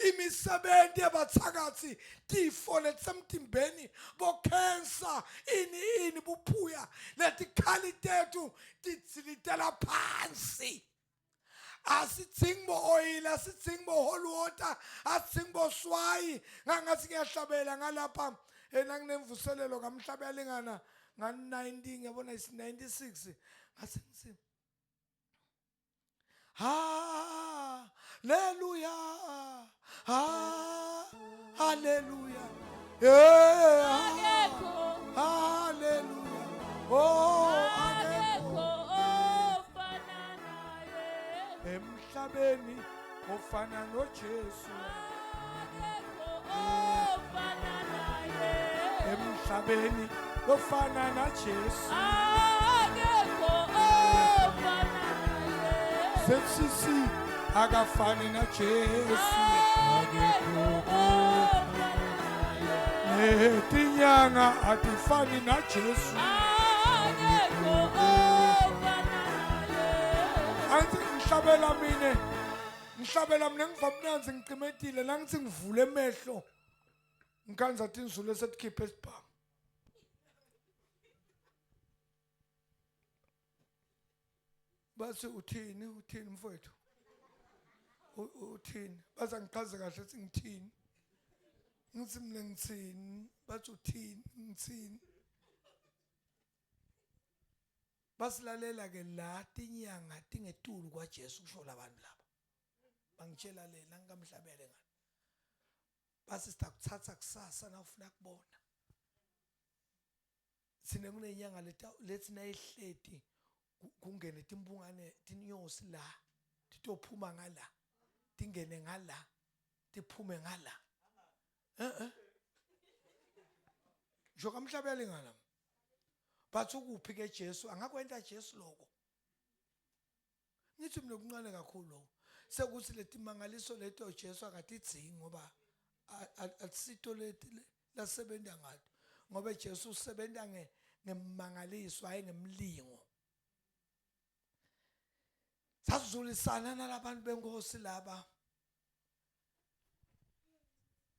imisebenzi yabathakathi tifo letsemtimbeni bokhensa ini buphuya letikhali tethu titsilitela phansi asitsingi bo oil asitsingi bo holy water asitsingi bo swai ngathi ngiyahlabela ngalapha nanginemvuselelo kamhlaba lengana nga-19 ngiyabona is 96 ngathi haleluya haleluya yeah haleluya oh akekho ofana naye emhlabeni ofana noJesu akekho ofana naye emhlabeni ofana naJesu akekho ofana naye sesisi akafani naJesu akekho ofana naye tinyanga atifani naJesu akekho ofana naye angithi ngihlabela mina ngivamnanzi ngiqimetile nangithi ngivule emehlo ngikhanza athi izulu esetikhiphe esibhamu base uthini mfowethu uthini baza ngichaze kahle ukuthi ngithini ngithi mina ngithini bathi uthini ngithini basilalela ke la tinyanga tingetulu kwaJesu kusho labantu laba bangitshela lela ngikamhlabele ngani basi sitakuthatha kusasa na ufuna kubona sine kunenyanga lethi nayihleti kungene timbungane tinyosi la titophuma ngala tingene ngala tiphume ngala njo kamhlabele ngala bathi ukuphi ke Jesu angakwenta Jesu lokho ngithi mina kuncane kakhulu sekuthi letimangaliso leto Jesu akatidzingi ngoba atisito leti lasebenta ngato ngoba Jesu usebenza ngemangaliso hayi ngemlingo sazulisana nalabantu benkosi laba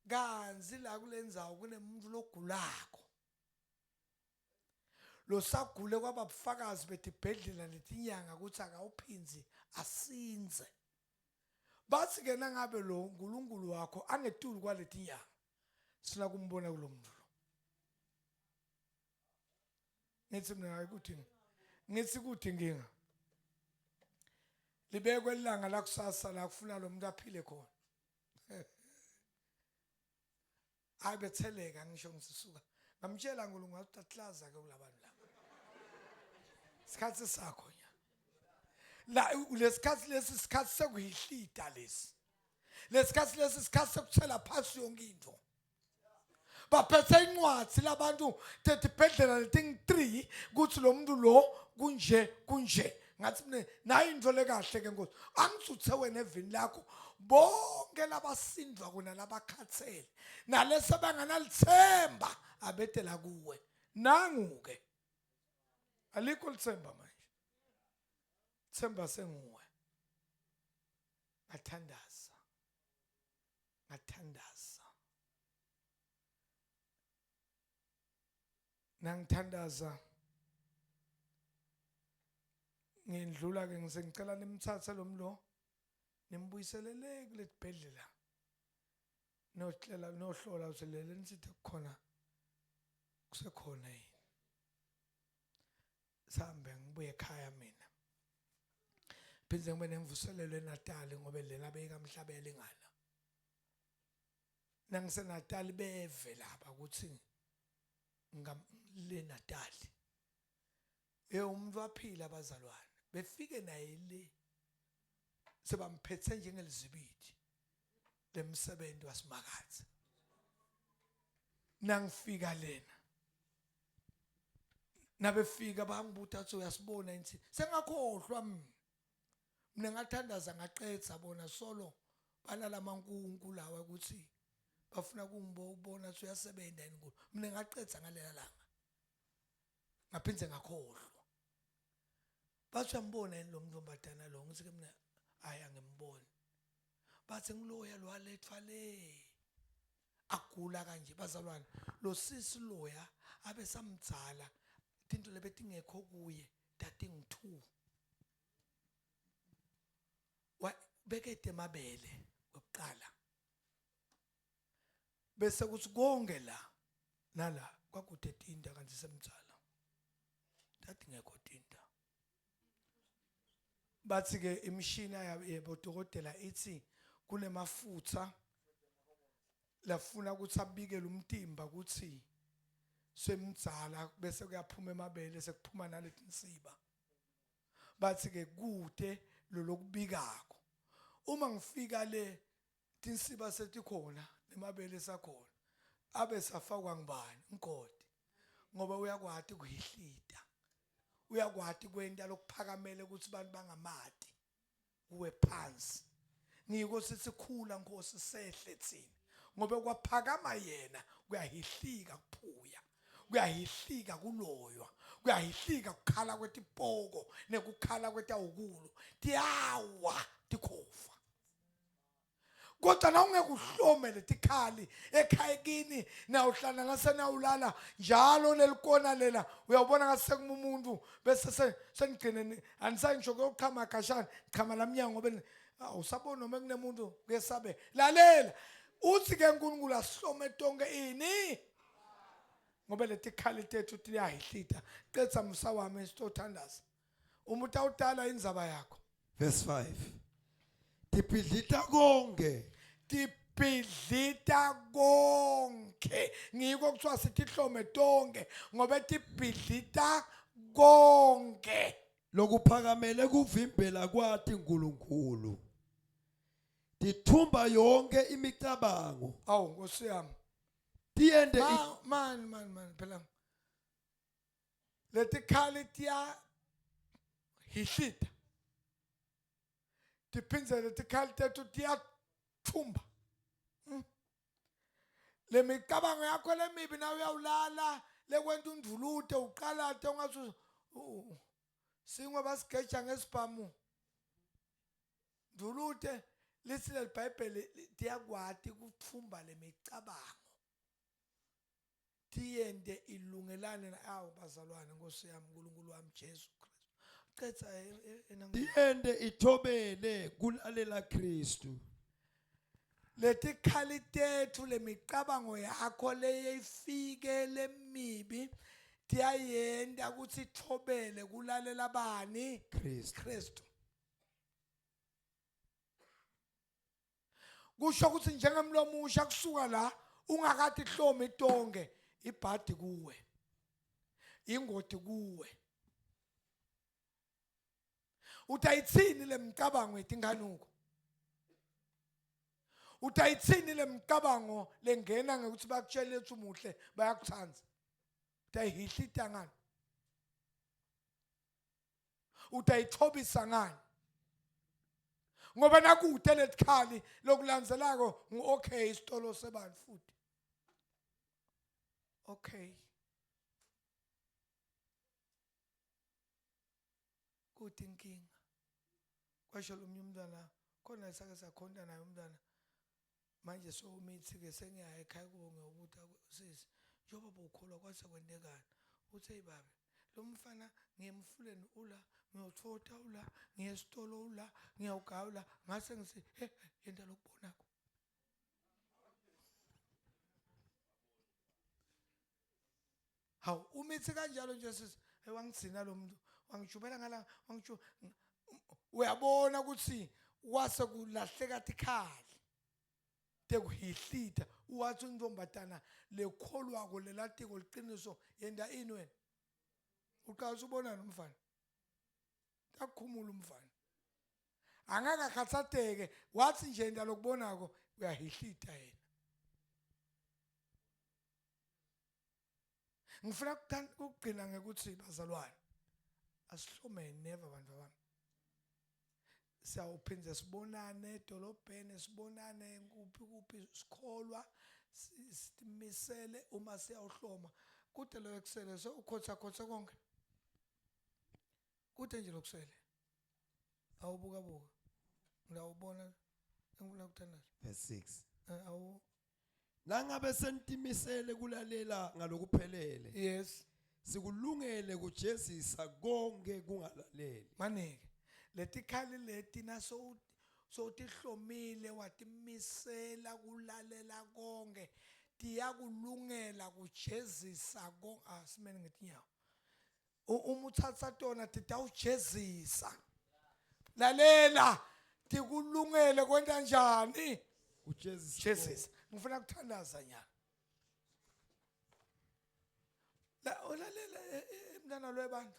kanzi la kulendzawo kunemuntu logulako losagule kwaba bufakazi betibhedlela letinyanga ukuthi akawuphinzi asinze bathi ke nangabe lo uNkulunkulu wakho angetulu kwaletinyanga sina kumbona kulomuntu lo ngithi mina ngithi kuthi nginga libekwe ilanga la kusasa la kufuna lo muntu aphile khona ayibetheleka ngisho ngisisuka ngamtshela uNkulunkulu ngathi atlaza ke kulabantu laba sikhathi sakho nya la lesikhathi lesi sikhathi sekuyihlita lesikhathi lesi sikhathi sekuthela phansi yonke into baphethe incwadi labantu tetibhedlela leting3 kuthi lo muntu lo kunje ngathi mina nayi into lekahle ke Nkosi angithuthe wena evini lakho bonke labasindwa kuna labakhathele nalese banganalithemba abetela kuwe nanguke alikho lithemba manje themba senguwe ngathandaza nangithandaza ngindlula ke ngisengicela nimthathe lo mlo nimbuyiselele kuletibhedlela nohlola uselele nisithi khona kusekhona yini sambe ngibuye ekhaya mina phindze ngibe nemvuselelo eNatal ngoba lena beyika mhlabele ngala nangiseNatal beve lapha ukuthi ngale Natal umuntu waphila abazalwane befike naye le sebamphethe njengelizibidi lemsebenzi wasimakazi nangifika lena nabefika bangibuta athi uyasibona inthi sengakhohlwa mina ngathandaza ngaqedza bona solo balala maNkulunkulu lawa ukuthi bafuna kungibona ukuthi uyasebenza yini kulo mina ngaqedza ngalela langa ngaphindze ngakhohlwa bathi uyambona yini lo muntu ombatana lo ngithi ke mina hayi angimboni bathi ngiloya lo walethwa le agula kanje bazalwane lo sisi loya abe samdzala into lebetingekho kuye dati ngi2 bekete emabele oqala bese kuthi konke la nala kwakude tinta kanti semdzala dati ngekho tinta bathi ke imishini yebodokotela ithi kunemafutha lafuna ukuthi abikele umtimba ukuthi semdzala bese kuyaphuma emabele sekuphuma naletinsiba bathi ke kude lo lokubikako uma ngifika le tinsiba setikhona nemabele sakhona abe safakwa ngibani ngigodi ngoba uyakwati kuyihlita uyakwati kwenta lokuphakamela ukuthi abantu bangamati uwe phansi ngiko sithi khula Nkosi sehle thina ngoba kwaphakama yena kuyahihlika kuphuya kuyahihlika kuloywa kuyahihlika kukhala kwetipoko nekukhala kwetawukulu tiyawa tikhofa kodwa na ungekuhlome letikhali ekhayekini na uhlala ngasena ulala njalo nelikona lela uyabona ngasekuma umuntu bese sengigcine anisangisho kokuchama khashana chama lamnyango ngoba usabona noma kunemuntu kuyesabe lalela uthi ke uNkulunkulu asihlome tonke ini ngoba letikhali tethu tiyahihlita qetsa msa wami sitothandaza umuntu awudala indzaba yakho Verse 5. Tipidlita konke. Tipidlita konke ngiko kuthiwa sitihlome tonke ngoba tipidlita konke Lokuphakamele kuvimbela kwathi uNkulunkulu. Tithumba yonke imicabango. awu Nkosi yami Tiende man phela letikhali tiya hihlita tiphinze letikhali tethu tiyathumba lemicabango yakho lemibi nawe uyawulala lekwenta undvulute uqalate ungathi singwe basigeja ngesibhamu ndvulute lithi leBhayibheli tiyakwati ukuthumba lemicabango tiyende ilungelane awu bazalwane Nkosi yami uNkulunkulu wami Jesu Kristu qetsa tiende ithobele kulalela Kristu. letikhali tethu lemicabango yakho leyifike lemibi tiyayenda ukuthi ithobele kulalela bani Kristu kusho ukuthi njengemlomo usha kusuka la ungakati hlome tonke ibhadi kuwe ingoti kuwe utayitsini lemcabango etinganuko utayitsini lemcabango lengena ngekuthi bakutshela ukuthi umuhle bayakuthanda utayihihlita ngani utayithobisa ngani ngoba nakude letikhali lokulandzelako okay isitolo sebani futhi okay kuthi inkinga kwasho lo umntwana khona isake sakhonta naye umntwana manje so umithi ke sengiyaya ekhaya kubo ngiyobuta sisi njoba bokholwa kwase kwendekani uthe ibabe lo mfana ngiyemfuleni ula ngiyothotha ula ngiyesitolo ula ngiyawugawula ngase ngisi yenta lokubonako hawu umithi kanjalo nje sisi wangigcina lo muntu wangijubela ngala wangisho uyabona ukuthi wase kulahleka tikhali tekuhihlita uwathi untombatana lekholwako lelatiko liqiniso yenda ini wena uqala ubona nomfana takhumula umfana angakakhathateke wathi nje yenda lokubonako uyahihlita yena ngifuna ukugcina ngekuthi bazalwane asihlome never bantu bami siyawuphinze sibonane edolobheni sibonane kuphi sikholwa simisele uma siyawuhloma kude lo eksele so ukhotha konke kude nje lokusele awubuka ngiyawubona engifuna ukuthandaza verse 6. awu Nangabe sentimisele kulalela ngalokuphelele yes sikulungele kujezisa konke kungalaleli. manike letikhali leti naso sotihlomile watimisela kulalela konke tiyakulungela kujezisa konke asimene ngetinyawo uma uthatha tona titawujezisa lalela tikulungele kwenta njani Kujezisa. Jesus ngifuna ukuthandaza nyana la olalela mntana lwebantu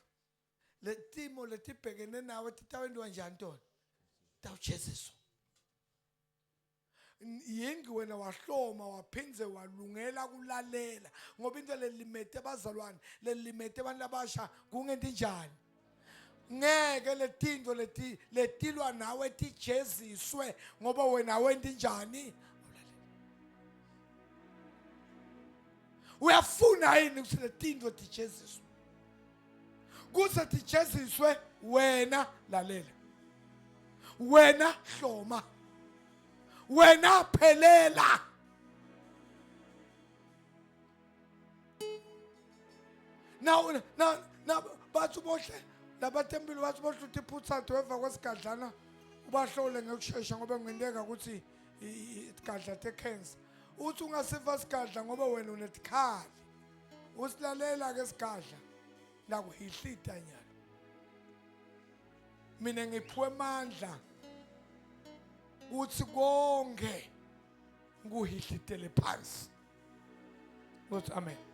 letimo letibhekene nawe titawendiwa njani tona tawujeziswa yingi wena wahloma waphindze walungela kulalela ngoba into lelimete abazalwane lelimete abantu abasha kungenti njani ngeke letinto letilwa nawe tijeziswe ngoba wena wenti njani uyafuna yini ukuthi letinto tijeziswe kuze tijeziswe wena lalela wena hloma wena phelela na bathu bohle labatempile bathu bohle uthi phuthathu emva kwesigadlana ubahlole ngekushesha ngoba kungenteka ukuthi igadla te-cancer uthi ungasiva sigadla ngoba wena unetikhali usilalela ke sigadla nakuhihlita nyalo mina ngiphiwe amandla uthi konke nguhihlitele phansi uthi amen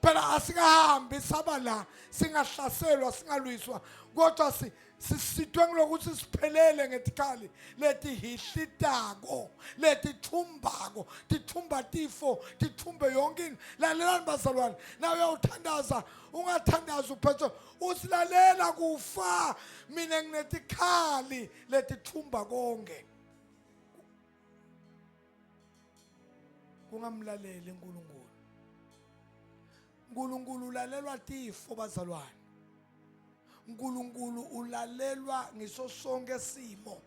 phela asikahambi saba la singahlaselwa singalwiswa kodwa sisithwe ngilokuthi siphelele ngetikhali letihihlitako letithumbako tithumba tifo tithumbe yonke into lalelani bazalwane nawe uyawuthandaza ungathandaza uphethe usilalela kufa mina nginetikhali letithumba konke kungamlaleli uNkulunkulu ulalelwa tifo bazalwane uNkulunkulu ulalelwa ngiso sonke simo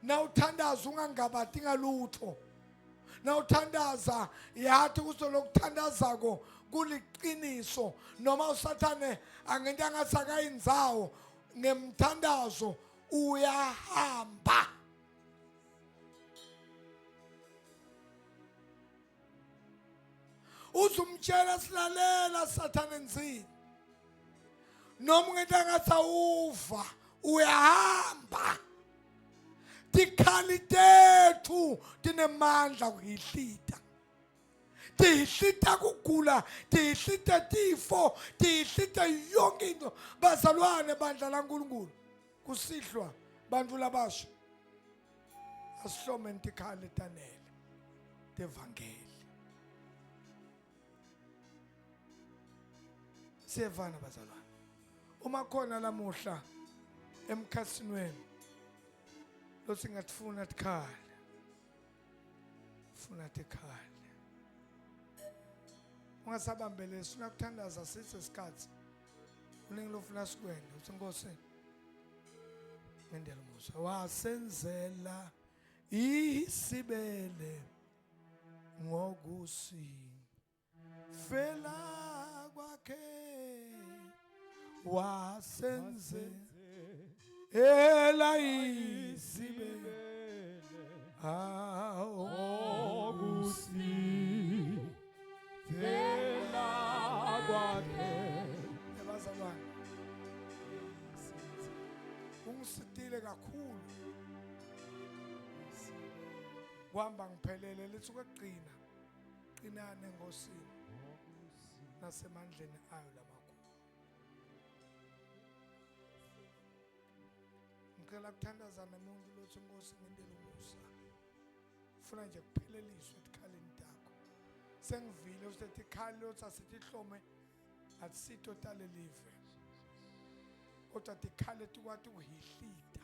nawuthandaza ungangabati ngalutho nawuthandaza yathi kuzolokuthandazako kuliqiniso noma usathane angento angasakayindzawo ngemthandazo uyahamba uzumtshela silalela sathane nzini noma ungento angathawuva uyahamba tikhali tethu tinemandla kuhihlita tihihlita kugula tihihlita tifo tihihlita yonke into bazalwane bandla laNkulunkulu kusihlwa bantu labasha asihlome tikhali tanele tevangeli siyevana bazalwane uma khona lamuhla emkhatsini wenu losingatifuna tikhali funa tikhali ungasabambele sifuna kuthandaza sise isikhathi unengilofuna sikwende uthi Nkosi ngendela umusa wasenzela isibele ngokusifela kwakhe wasenzela isibele ngokusifela kwakhe bazalwane ungisitile kakhulu kuhamba ngiphelele lithi ukugcina qinane eNkosini nasemandleni ayo lamakhulu ngicela kuthandazana nomuntu lothi Nkosi ngentela umusa ufuna nje kupheleliswe tikhaleni takho sengivile usethi ikhali lothi asitihlome atisito tale live kodwa tikhali letikwati ukuhihlita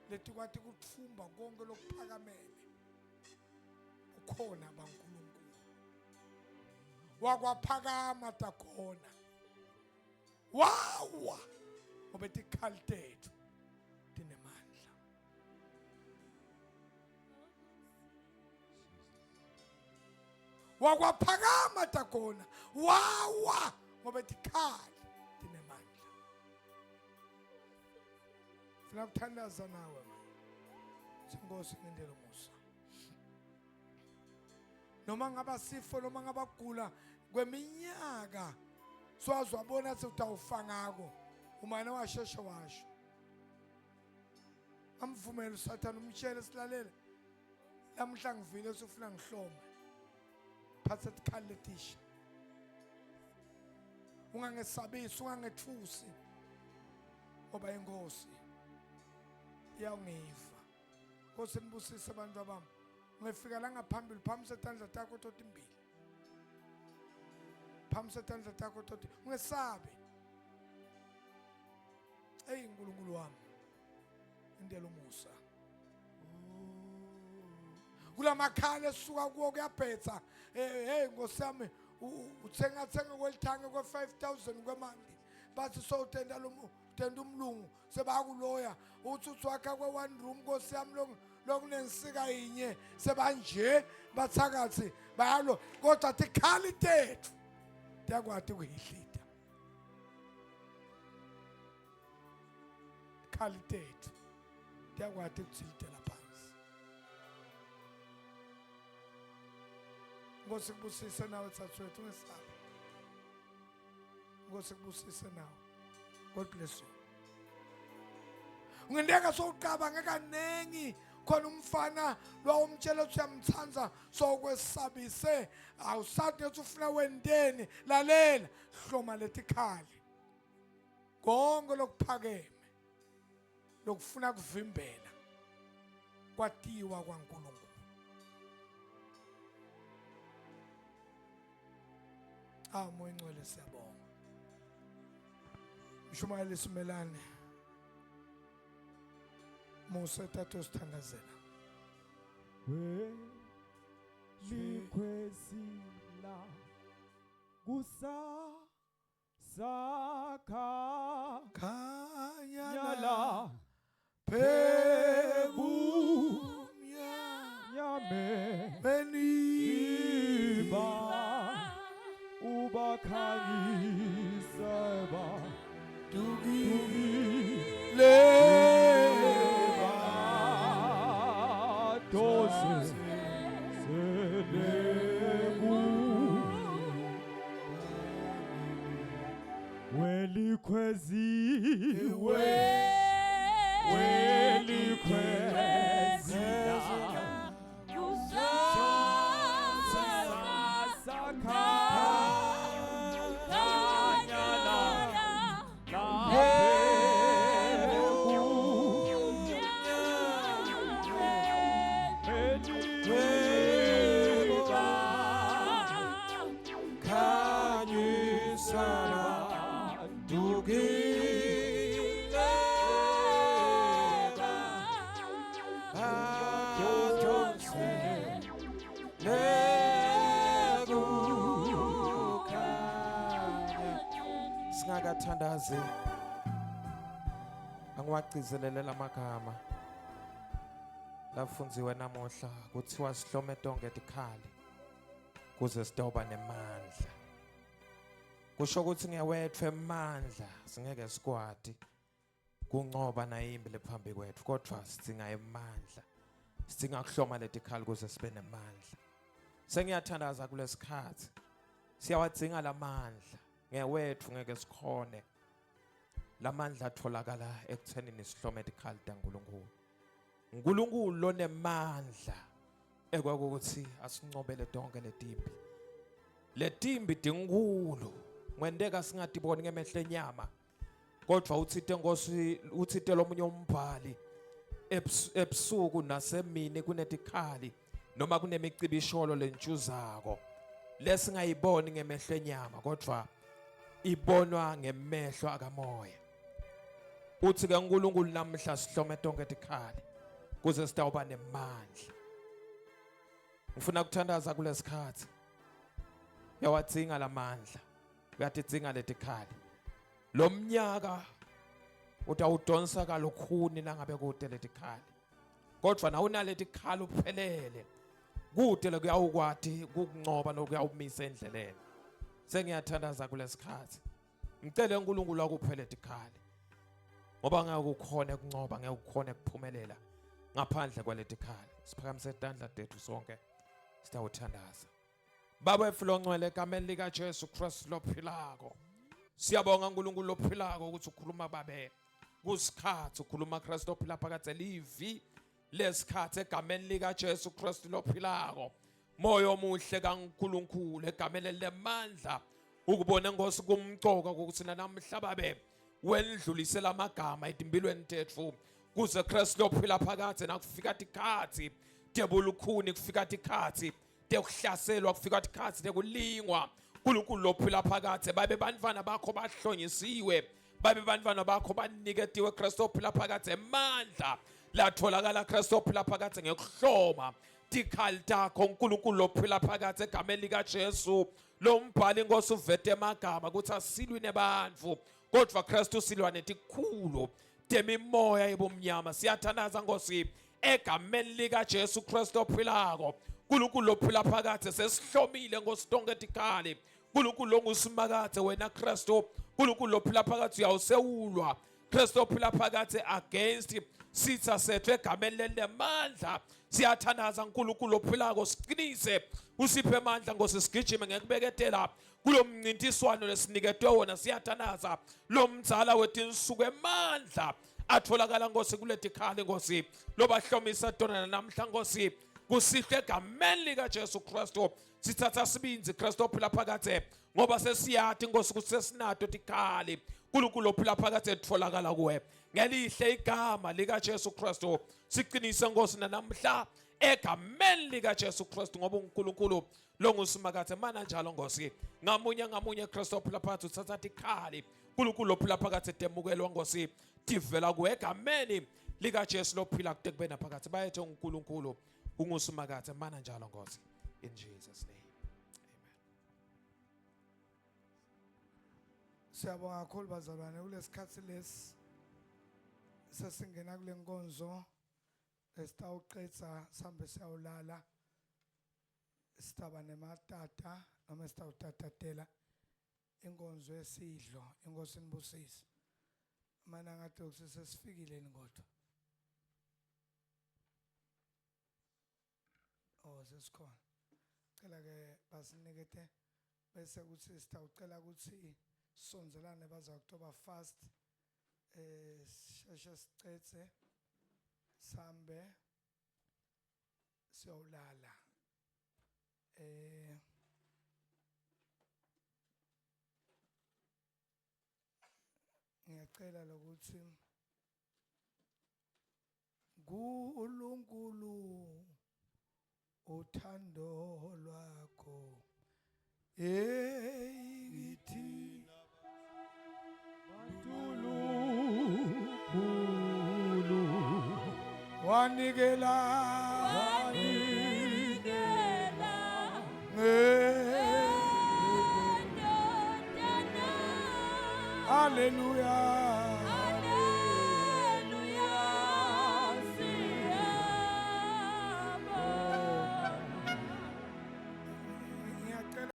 letikwati ukuthumba konke lokuphakamele ukhona baNkulunkulu wakwaphakama takhona wawa ngoba tikhali tethu wakwaphakama takona wawa ngoba tikhali tinemandla. Funa ukuthandaza nawe Inkosi ngindele umusa. Noma ngaba sifo noma ngabagula kweminyaka swazi wabona sewutawufa ngako umane washeshe washo. Amvumela uSathane umtshele silalele. Lamhla ngivile sufuna ngihlome. Phatha tikhali letisha. Ungangesabisi, ungangethusi. Ngoba inkosi iyawungiva. Nkosi nibusise abantu bami. Ngifika la ngaphambili phambi setandla takho tot imbili. Phambi setandla takho tot ungesabi. Ey uNkulunkulu wami. Indela umusa. Kulamakhala esuka kuwo kuyaphetha. Hey ngosami uthenga kwelithange kwa 5,000 kwemali. Bathi so utenda umlungu sebakuloya uthi wakha kwa 1 room Nkosi yami lokunensika yinye sebanje bathakathi bayalo kodwa tikhali tethu yakwathi ukuyihlita. Khali tethu yakwathi ukuthilitela phansi. Nkosi kubusise nawe Thathwethu ungesabi. Nkosi kubusise nawe. God bless you. Ungindeka sowuqaba ngekanengi khona umfana lo umtshela ukuthi uyamthanza sokwesabise awusathi uthi ufuna wendeni lalela hloma letikhali konke lokuphakeme lokufuna kuvimbela kwatiwa kwaNkulunkulu. Moya ngcwele siyabonga. Mshumayeli simelane. Musa Thato sithandazela. Likwezila kusasakha Kanyala phebu nyame beniba ubakhanyisa ba leba doze selebu welikhweziwe welikhwezila Singakathandazi angiwagcizelele lamagama lafundziwe namuhla kuthiwa sihlome tonke tikhali kuze sitawuba nemandla. Kusho ukuthi ngewethu emandla singeke sikwati kuncoba nayimbi lephambi kwethu kodwa sidinga emandla. Sidinga kuhloma letikhali kuze sibe nemandla. Sengiyathandaza kulesikhathi siyawadzinga lamandla. Ngewethu ngeke sikhone lamandla atholakala ekuthenini sihlome tikhali taNkulunkulu. uNkulunkulu lonemandla ekwakuthi asincobele tonke letimbi. Letimbi dinkulu ngwendeka singatiboni ngemehlo enyama kodwa uthite Nkosi uthite lomunye umbhali ebusuku nasemini kunetikhali noma kunemicibisholo lentshuzako lesingayiboni ngemehlo enyama kodwa ibonwa ngemehlo akamoya. Uthi ke uNkulunkulu namhla sihlome tonke tikhali kuze sitawuba nemandla. Ngifuna ukuthandaza kulesikhathi yawadzinga lamandla uyatidzinga letikhali. Lo mnyaka utawudonsa kalukhuni nangabe kude letikhali kodwa na unaletikhali uphelele kude lokuyawukwati kukunqoba nokuyawumisa endleleni. Sengiyathandaza kulesikhathi. Ngicela uNkulunkulu akuphele dikhali. Ngoba ngeke ukhone ukunqoba, ngeke ukhone ukuphumelela ngaphandle kwaleti khali. Siphakamise isandla sethu sonke sitawuthandaza. Baba efulongcwele egameni lika Jesu Christ lophilako. Siyabonga uNkulunkulu lophilako ukuthi ukhuluma babe. Kusikhathi ukhuluma Christ ophila phakathi livi lesikhathi egameni lika Jesu Christ lophilako. Moya omuhle kaNkulunkulu egameni lemandla ukubona Nkosi kumcoka ukuthi namhla babe wendlulisela amagama edimpilweni tethu kuze Christ lophila phakathi nakufika ikhathi debulukhuni kufika ikhathi dekuhlaselwa kufika ikhathi dekulingwa uNkulunkulu lophila phakathi babe bantwana bakho bahlonyisiwe babe bantwana bakho baniketiwe Christ ophila phakathi emandla latholakala Christ ophila phakathi ngekuhloma dikhali takho uNkulunkulu lophila phakathi egameni lika Jesu lo mbhali Nkosi uvete emagama ukuthi asilwi nebantfu kodwa Christ usilwa netikhulu demimoya ebomnyama siyathandaza Nkosi egameni lika Jesu Christ ophilako uNkulunkulu lophila phakathi sesihlomile Nkosi tonke dikhali uNkulunkulu longusimakathe wena Kristu uNkulunkulu lophila phakathi uyawusewulwa Kristu ophila phakathi against sitha sethu egameni lemandla siyathandaza uNkulunkulu lophilako siqinise usiphe amandla Nkosi sigijime ngekubeketela kulo mncintiswano lesiniketwe wona siyathandaza lo mdzala wethu insuku emandla atholakala Nkosi kuleti khali Nkosi lobahlomisa tona namhla Nkosi kusihle egameni lika Jesu Kristu sithatha sibinzi Kristu ophila phakathi ngoba sesiyathi Nkosi kusesinato tikhali uNkulunkulu ophila phakathi etholakala kuwe ngelihle igama lika Jesu Kristu siqinise Nkosi namhla egameni lika Jesu Kristu ngoba uNkulunkulu longusimakathe mana njalo Nkosi ngamunye Kristu ophila phakathi uthatha tikhali uNkulunkulu lophila phakathi temukelwa Nkosi tivela kuwe egameni lika Jesu lophila kutekubena phakathi bayethe uNkulunkulu ungusimakathe mana njalo Nkosi in Jesus name. Siyabonga kakhulu bazalwane kulesikhathi lesi sesingena kule nkonzo esitawuqedza sambe siyawulala sitaba nematata noma sitawutatatela inkonzo yesidlo Inkosi inibusise mana ngathi sesifikile kodwa sesikhona cela ke basinikete bese kuthi sitawucela ukuthi sonzelane baza October fast sheshe sicetse sambe siyolala ngiyacela lokuthi uNkulunkulu uthando lwakho ngithi wanikela Hallelujah.